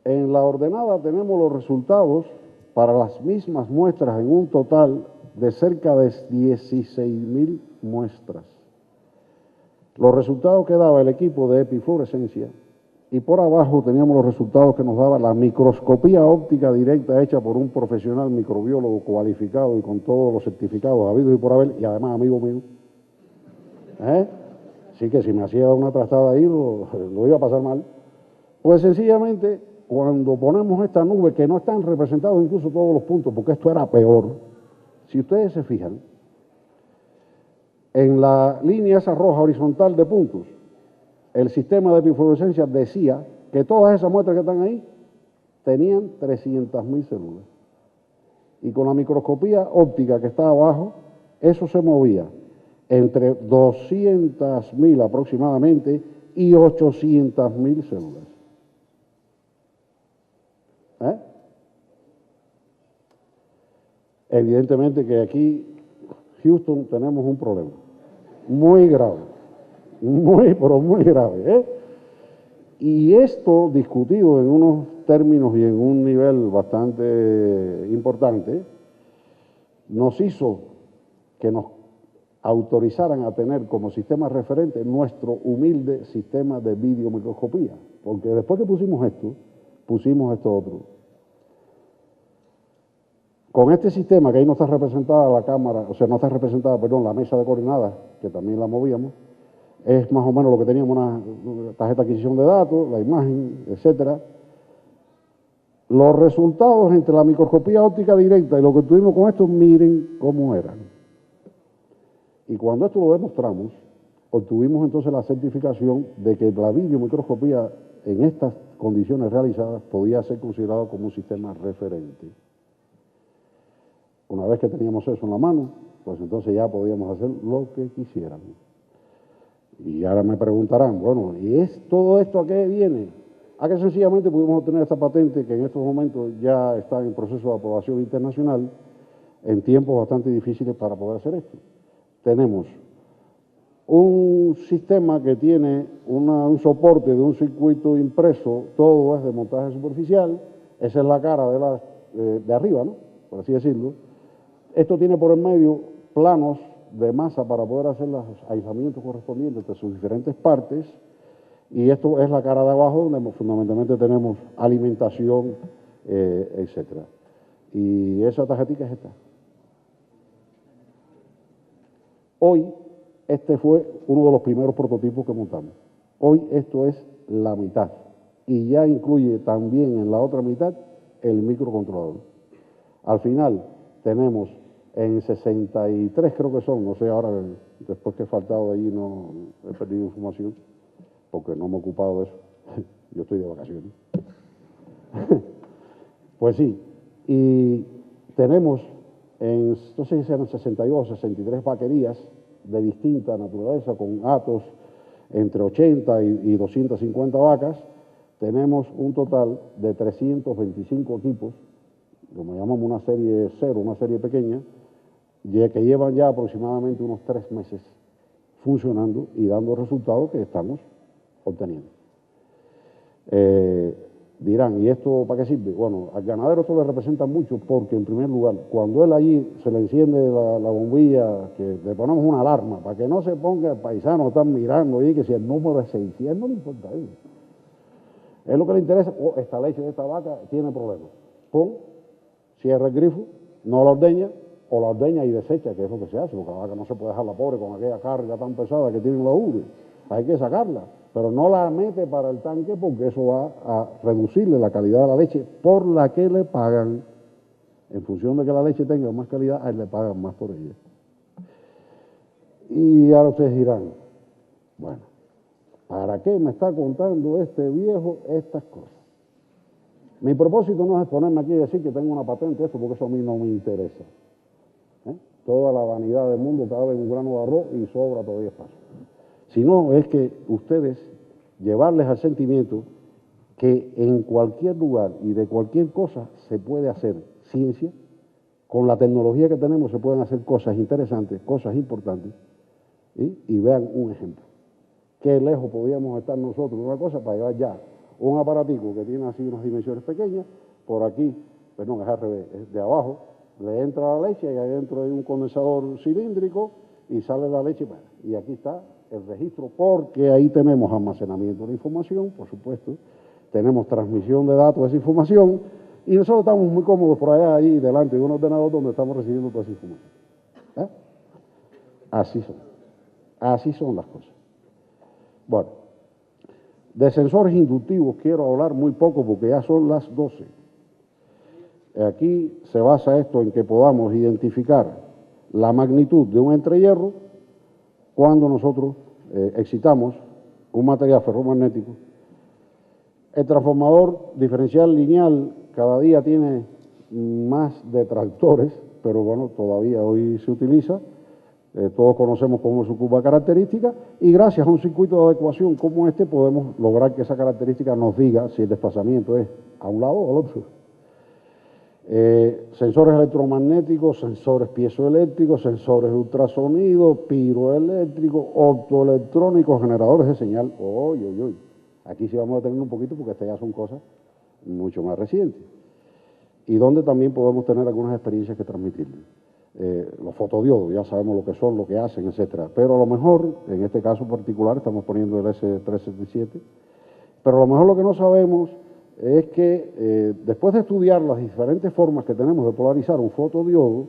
en la ordenada tenemos los resultados para las mismas muestras en un total de cerca de 16.000 muestras. Los resultados que daba el equipo de epifluorescencia, y por abajo teníamos los resultados que nos daba la microscopía óptica directa hecha por un profesional microbiólogo cualificado y con todos los certificados habidos y por haber, y además amigo mío. Así que si me hacía una trastada ahí, lo iba a pasar mal. Pues sencillamente, cuando ponemos esta nube, que no están representados incluso todos los puntos, porque esto era peor, si ustedes se fijan, en la línea esa roja horizontal de puntos, el sistema de epifluorescencia decía que todas esas muestras que están ahí tenían 300.000 células. Y con la microscopía óptica que está abajo, eso se movía entre 200.000 aproximadamente y 800.000 células. Evidentemente que aquí, Houston, tenemos un problema muy grave, pero muy grave. Y esto, discutido en unos términos y en un nivel bastante importante, nos hizo que nos autorizaran a tener como sistema referente nuestro humilde sistema de videomicroscopía, porque después que pusimos esto otro. Con este sistema, que ahí no está representada la cámara, o sea, no está representada, perdón, la mesa de coordenadas, que también la movíamos, es más o menos lo que teníamos, una tarjeta de adquisición de datos, la imagen, etcétera. Los resultados entre la microscopía óptica directa y lo que tuvimos con esto, miren cómo eran. Y cuando esto lo demostramos, obtuvimos entonces la certificación de que la videomicroscopía en estas condiciones realizadas podía ser considerado como un sistema referente. Una vez que teníamos eso en la mano, pues entonces ya podíamos hacer lo que quisiéramos. Y ahora me preguntarán, bueno, ¿y todo esto a qué viene? A que sencillamente pudimos obtener esta patente que en estos momentos ya está en proceso de aprobación internacional en tiempos bastante difíciles para poder hacer esto. Tenemos un sistema que tiene un soporte de un circuito impreso, todo es de montaje superficial, esa es la cara de arriba, ¿no? Por así decirlo. Esto tiene por el medio planos de masa para poder hacer los aislamientos correspondientes de sus diferentes partes, y esto es la cara de abajo donde fundamentalmente tenemos alimentación, etcétera. Y esa tarjetita es esta. Hoy este fue uno de los primeros prototipos que montamos. Hoy esto es la mitad y ya incluye también en la otra mitad el microcontrolador. Al final tenemos en 63, creo que son, no sé ahora, después que he faltado de allí no he perdido información, porque no me he ocupado de eso. Yo estoy de vacaciones. Pues sí, y tenemos no sé si sean 62 o 63 baterías de distinta naturaleza, con atos entre 80 y 250 vacas. Tenemos un total de 325 equipos, como llamamos una serie 0, una serie pequeña, que llevan ya aproximadamente unos 3 meses funcionando y dando resultados que estamos obteniendo. Dirán, ¿y esto para qué sirve? Bueno, al ganadero esto le representa mucho porque, en primer lugar, cuando él allí se le enciende la bombilla, que le ponemos una alarma, para que no se ponga el paisano, están mirando ahí, que si el número es 600, no le importa a él. Es lo que le interesa, esta leche de esta vaca tiene problemas. Pum, cierra el grifo, no la ordeña, o la ordeña y desecha, que es lo que se hace, porque la vaca no se puede dejar la pobre con aquella carga tan pesada que tiene la ubre. Hay que sacarla, pero no la mete para el tanque porque eso va a reducirle la calidad de la leche por la que le pagan. En función de que la leche tenga más calidad, a él le pagan más por ella. Y ahora ustedes dirán, bueno, ¿para qué me está contando este viejo estas cosas? Mi propósito no es ponerme aquí y decir que tengo una patente, eso, porque eso a mí no me interesa. Toda la vanidad del mundo cabe en un grano de arroz y sobra todavía espacio. Sino es que ustedes llevarles al sentimiento que en cualquier lugar y de cualquier cosa se puede hacer ciencia. Con la tecnología que tenemos se pueden hacer cosas interesantes, cosas importantes, y vean un ejemplo. Qué lejos podíamos estar nosotros de una cosa para llevar ya un aparatico que tiene así unas dimensiones pequeñas, por aquí, perdón, es al revés, es de abajo, le entra la leche y ahí adentro hay un condensador cilíndrico y sale la leche, y aquí está el registro, porque ahí tenemos almacenamiento de información, por supuesto, tenemos transmisión de datos de esa información, y nosotros estamos muy cómodos por allá, ahí delante de un ordenador donde estamos recibiendo toda esa información. ¿Eh? Así son las cosas. Bueno, de sensores inductivos quiero hablar muy poco porque ya son las 12. Aquí se basa esto en que podamos identificar la magnitud de un entrehierro cuando nosotros excitamos un material ferromagnético. El transformador diferencial lineal cada día tiene más detractores, pero bueno, todavía hoy se utiliza. Todos conocemos cómo es su curva característica y gracias a un circuito de adecuación como este podemos lograr que esa característica nos diga si el desplazamiento es a un lado o al otro. Sensores electromagnéticos, sensores piezoeléctricos, sensores de ultrasonido, piroeléctricos, optoelectrónicos, generadores de señal. Aquí sí vamos a tener un poquito porque estas ya son cosas mucho más recientes. Y donde también podemos tener algunas experiencias que transmitirles. Los fotodiodos, ya sabemos lo que son, lo que hacen, etcétera. Pero a lo mejor, en este caso particular, estamos poniendo el S377, pero a lo mejor lo que no sabemos es que después de estudiar las diferentes formas que tenemos de polarizar un fotodiodo,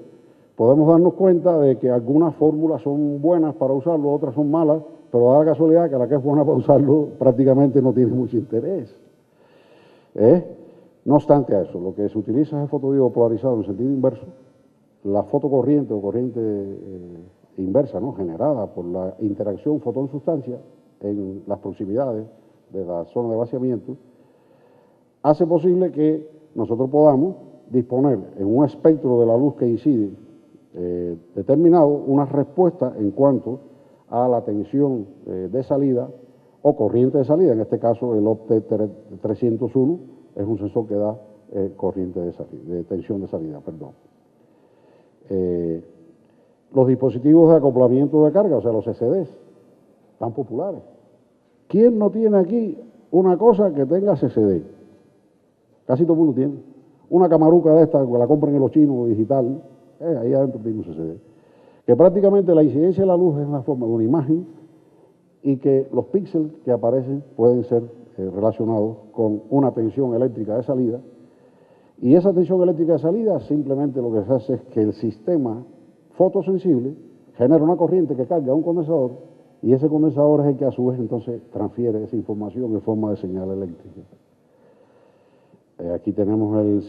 podemos darnos cuenta de que algunas fórmulas son buenas para usarlo, otras son malas, pero da la casualidad que la que es buena para usarlo prácticamente no tiene mucho interés. No obstante a eso, lo que se utiliza es el fotodiodo polarizado en sentido inverso. La fotocorriente o corriente inversa, ¿no?, generada por la interacción fotón-sustancia en las proximidades de la zona de vaciamiento, hace posible que nosotros podamos disponer en un espectro de la luz que incide determinado una respuesta en cuanto a la tensión de salida o corriente de salida. En este caso el OPTE 301 es un sensor que da corriente de salida, de tensión de salida, perdón. Los dispositivos de acoplamiento de carga, o sea, los CCDs, tan populares. ¿Quién no tiene aquí una cosa que tenga CCD? Casi todo el mundo tiene. Una camaruca de esta, que la compran en los chinos, digital, ahí adentro tiene un CCD. Que prácticamente la incidencia de la luz es en la forma de una imagen y que los píxeles que aparecen pueden ser relacionados con una tensión eléctrica de salida. Y esa tensión eléctrica de salida simplemente lo que se hace es que el sistema fotosensible genera una corriente que carga a un condensador y ese condensador es el que a su vez entonces transfiere esa información en forma de señal eléctrica. Aquí tenemos el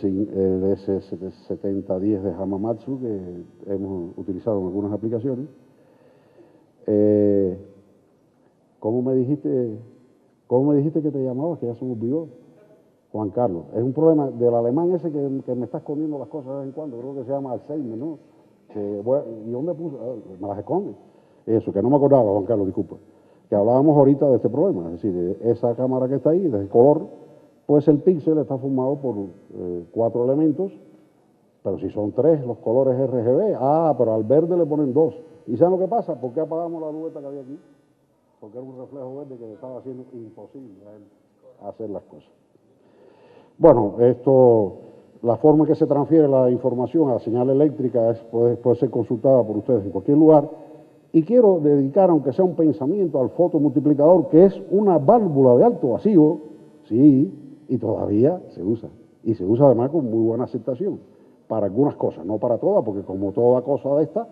S7010 de Hamamatsu que hemos utilizado en algunas aplicaciones. ¿Cómo me dijiste que te llamabas? Que ya se me olvidó. Juan Carlos. Es un problema del alemán ese que me está escondiendo las cosas de vez en cuando. Creo que se llama Alzheimer, ¿no? ¿Y dónde puse? Me las esconde. Eso, que no me acordaba, Juan Carlos, disculpa. Que hablábamos ahorita de este problema. Es decir, esa cámara que está ahí, de color, pues el píxel está formado por 4 elementos, pero si son 3 los colores RGB, pero al verde le ponen 2. ¿Y saben lo que pasa? ¿Por qué apagamos la luz que había aquí? Porque era un reflejo verde que estaba haciendo imposible a él hacer las cosas. Bueno, la forma en que se transfiere la información a la señal eléctrica puede ser consultada por ustedes en cualquier lugar. Y quiero dedicar, aunque sea un pensamiento, al fotomultiplicador, que es una válvula de alto vacío, sí, y todavía se usa. Y se usa además con muy buena aceptación, para algunas cosas, no para todas, porque como toda cosa de esta,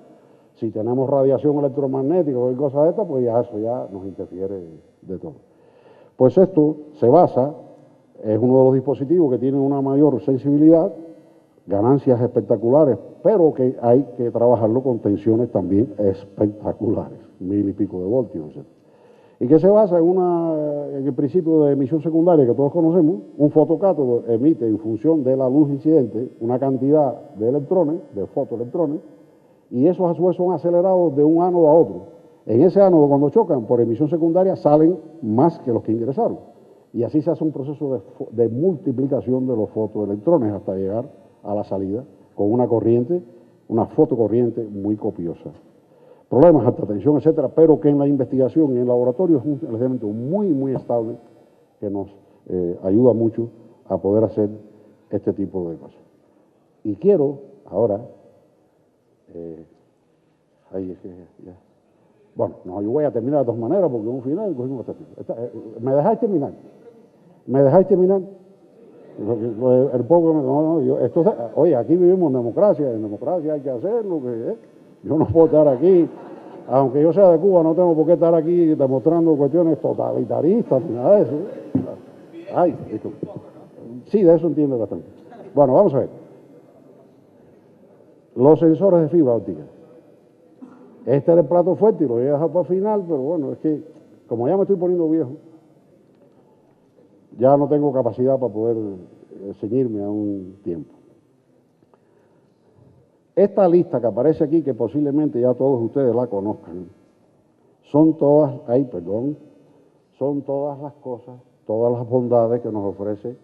si tenemos radiación electromagnética o cosas de esta, pues ya eso ya nos interfiere de todo. Pues esto se basa, es uno de los dispositivos que tiene una mayor sensibilidad, ganancias espectaculares, pero que hay que trabajarlo con tensiones también espectaculares, 1000 y pico de voltios, etc. Y que se basa en el principio de emisión secundaria que todos conocemos. Un fotocátodo emite en función de la luz incidente una cantidad de electrones, de fotoelectrones, y esos a su vez son acelerados de un ánodo a otro. En ese ánodo, cuando chocan, por emisión secundaria, salen más que los que ingresaron. Y así se hace un proceso de multiplicación de los fotoelectrones hasta llegar a la salida con una corriente, una fotocorriente muy copiosa. Problemas, alta tensión, etcétera, pero que en la investigación y en el laboratorio es un elemento muy, muy estable que nos ayuda mucho a poder hacer este tipo de cosas. Y quiero ahora, bueno, no, yo voy a terminar de dos maneras porque en un final cogimos ¿me dejáis terminar? ¿Me dejáis terminar? El poco, oye, aquí vivimos en democracia hay que hacer lo que es. Yo no puedo estar aquí, aunque yo sea de Cuba, no tengo por qué estar aquí demostrando cuestiones totalitaristas ni nada de eso. Ay, sí, de eso entiendo bastante. Bueno, vamos a ver. Los sensores de fibra óptica. Este era el plato fuerte y lo voy a dejar para el final, pero bueno, es que como ya me estoy poniendo viejo, ya no tengo capacidad para poder ceñirme a un tiempo. Esta lista que aparece aquí, que posiblemente ya todos ustedes la conozcan, son todas las cosas, todas las bondades que nos ofrecen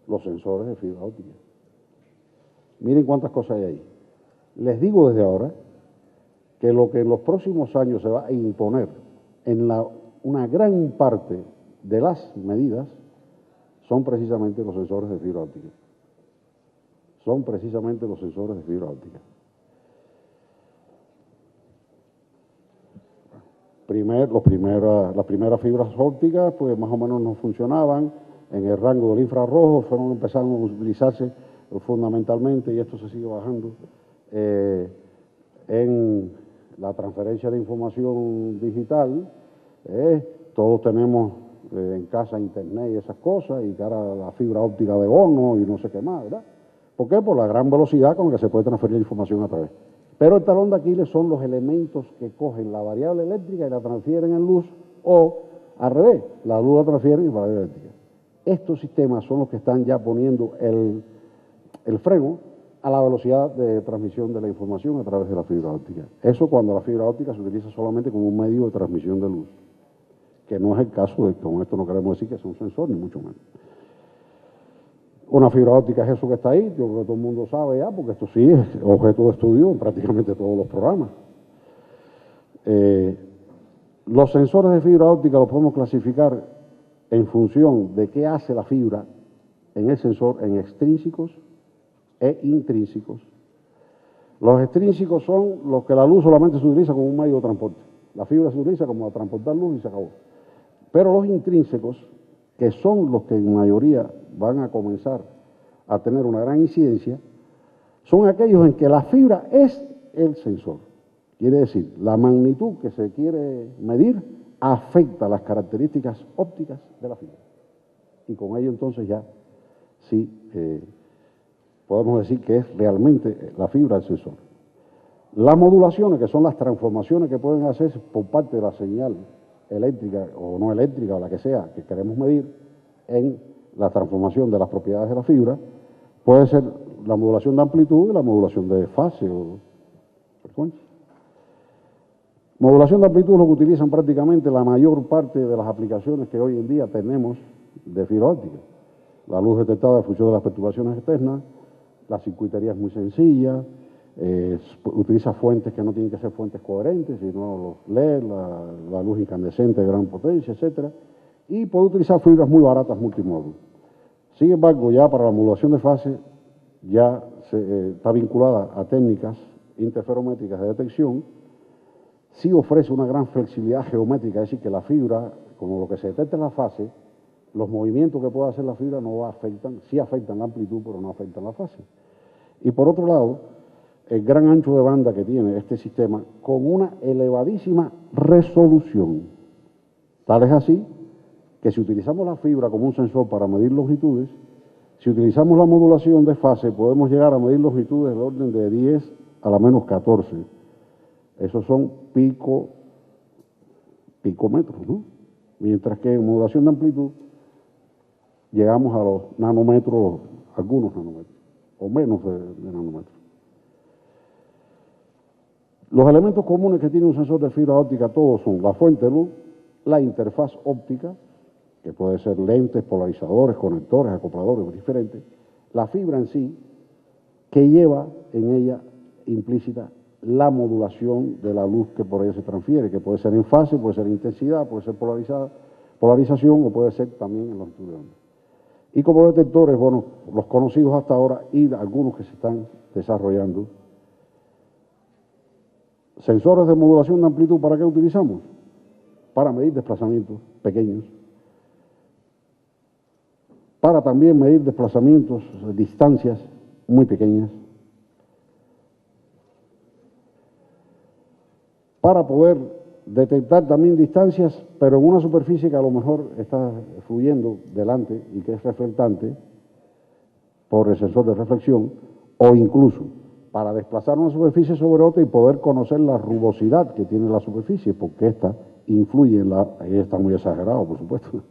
los sensores de fibra óptica. Miren cuántas cosas hay ahí. Les digo desde ahora que lo que en los próximos años se va a imponer en una gran parte de las medidas son precisamente los sensores de fibra óptica. Son precisamente los sensores de fibra óptica. Las primeras fibras ópticas, pues más o menos no funcionaban en el rango del infrarrojo, empezaron a utilizarse fundamentalmente, y esto se sigue bajando, en la transferencia de información digital. Todos tenemos en casa internet y esas cosas, y cara la fibra óptica de bono y no sé qué más, ¿verdad? ¿Por qué? Por la gran velocidad con la que se puede transferir la información a través. Pero el talón de Aquiles son los elementos que cogen la variable eléctrica y la transfieren en luz, o al revés, la luz la transfieren en variable eléctrica. Estos sistemas son los que están ya poniendo el freno a la velocidad de transmisión de la información a través de la fibra óptica. Eso cuando la fibra óptica se utiliza solamente como un medio de transmisión de luz, que no es el caso de, con esto no queremos decir que es un sensor, ni mucho menos. Una fibra óptica es eso que está ahí, yo creo que todo el mundo sabe ya, porque esto sí es objeto de estudio en prácticamente todos los programas. Los sensores de fibra óptica los podemos clasificar en función de qué hace la fibra en el sensor, en extrínsecos e intrínsecos. Los extrínsecos son los que la luz solamente se utiliza como un medio de transporte. La fibra se utiliza como a transportar luz y se acabó. Pero los intrínsecos, que son los que en mayoría van a comenzar a tener una gran incidencia, son aquellos en que la fibra es el sensor. Quiere decir, la magnitud que se quiere medir afecta las características ópticas de la fibra. Y con ello entonces ya sí podemos decir que es realmente la fibra el sensor. Las modulaciones, que son las transformaciones que pueden hacerse por parte de la señal eléctrica o no eléctrica o la que sea que queremos medir en la transformación de las propiedades de la fibra, puede ser la modulación de amplitud y la modulación de fase o frecuencia. Modulación de amplitud es lo que utilizan prácticamente la mayor parte de las aplicaciones que hoy en día tenemos de fibra óptica. La luz detectada en función de las perturbaciones externas, la circuitería es muy sencilla, utiliza fuentes que no tienen que ser fuentes coherentes, sino los LED, la luz incandescente de gran potencia, etcétera, y puede utilizar fibras muy baratas multimódulo. Sin embargo, ya para la modulación de fase ya está vinculada a técnicas interferométricas de detección. Sí ofrece una gran flexibilidad geométrica, es decir, que la fibra, como lo que se detecta en la fase, los movimientos que pueda hacer la fibra no afectan, sí afectan la amplitud, pero no afectan la fase. Y por otro lado, el gran ancho de banda que tiene este sistema con una elevadísima resolución. Tal es así que si utilizamos la fibra como un sensor para medir longitudes, si utilizamos la modulación de fase, podemos llegar a medir longitudes del orden de 10 a la menos 14. Esos son picómetros, ¿no? Mientras que en modulación de amplitud llegamos a los nanómetros, algunos nanómetros, o menos de nanómetros. Los elementos comunes que tiene un sensor de fibra óptica todos son la fuente de luz, la interfaz óptica, que puede ser lentes, polarizadores, conectores, acopladores diferentes, la fibra en sí, que lleva en ella implícita la modulación de la luz que por ella se transfiere, que puede ser en fase, puede ser en intensidad, puede ser polarización o puede ser también en longitud de onda. Y como detectores, bueno, los conocidos hasta ahora y algunos que se están desarrollando. Sensores de modulación de amplitud, ¿para qué utilizamos? Para medir desplazamientos pequeños, para también medir desplazamientos, distancias muy pequeñas, para poder detectar también distancias, pero en una superficie que a lo mejor está fluyendo delante y que es reflectante por el sensor de reflexión, o incluso para desplazar una superficie sobre otra y poder conocer la rugosidad que tiene la superficie, porque esta influye en la, ahí está muy exagerado, por supuesto,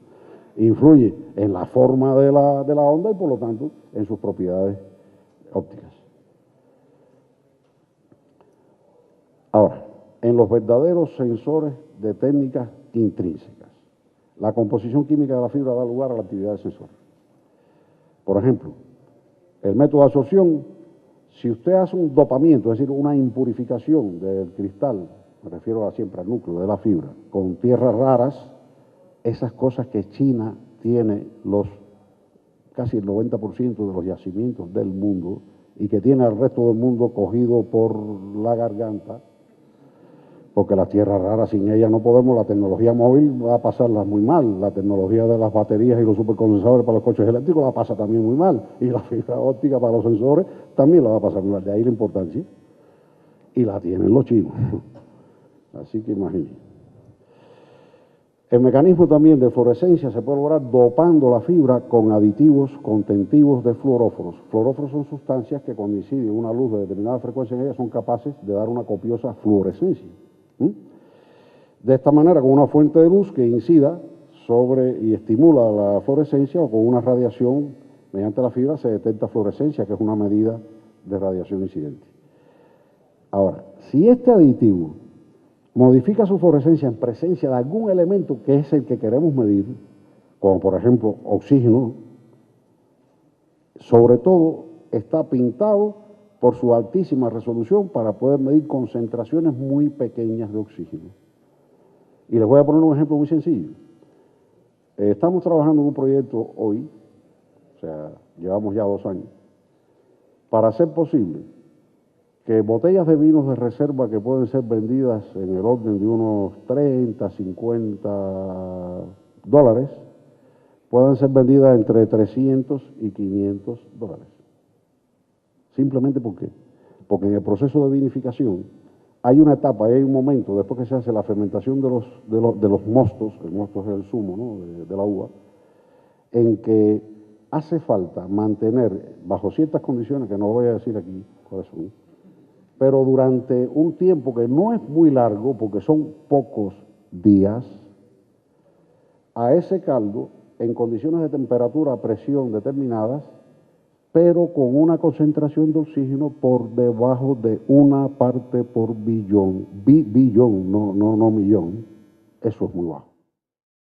influye en la forma de la onda y por lo tanto en sus propiedades ópticas. Ahora, en los verdaderos sensores de técnicas intrínsecas, la composición química de la fibra da lugar a la actividad del sensor. Por ejemplo, el método de absorción, si usted hace un dopamiento, es decir, una impurificación del cristal, me refiero siempre al núcleo de la fibra, con tierras raras, esas cosas que China tiene casi el 90% de los yacimientos del mundo y que tiene al resto del mundo cogido por la garganta, porque las tierras raras sin ellas no podemos, la tecnología móvil va a pasarlas muy mal, la tecnología de las baterías y los supercondensadores para los coches eléctricos la pasa también muy mal, y la fibra óptica para los sensores también la va a pasar muy mal, de ahí la importancia, y la tienen los chinos, así que imagínense. El mecanismo también de fluorescencia se puede lograr dopando la fibra con aditivos contentivos de fluoróforos. Fluoróforos son sustancias que cuando incide una luz de determinada frecuencia en ellas son capaces de dar una copiosa fluorescencia. De esta manera, con una fuente de luz que incida sobre y estimula la fluorescencia o con una radiación mediante la fibra se detecta fluorescencia, que es una medida de radiación incidente. Ahora, si este aditivo modifica su fluorescencia en presencia de algún elemento que es el que queremos medir, como por ejemplo oxígeno, sobre todo está pintado por su altísima resolución para poder medir concentraciones muy pequeñas de oxígeno. Y les voy a poner un ejemplo muy sencillo. Estamos trabajando en un proyecto hoy, o sea, llevamos ya 2 años, para hacer posible que botellas de vinos de reserva que pueden ser vendidas en el orden de unos 30, 50 dólares, puedan ser vendidas entre 300 y 500 dólares. Simplemente porque en el proceso de vinificación hay una etapa, hay un momento, después que se hace la fermentación de los mostos, el mosto es el zumo, ¿no?, de la uva, en que hace falta mantener, bajo ciertas condiciones que no voy a decir aquí cuáles son, pero durante un tiempo que no es muy largo, porque son pocos días, a ese caldo, en condiciones de temperatura, presión determinadas, pero con una concentración de oxígeno por debajo de 1 parte por billón, billón, no millón, eso es muy bajo.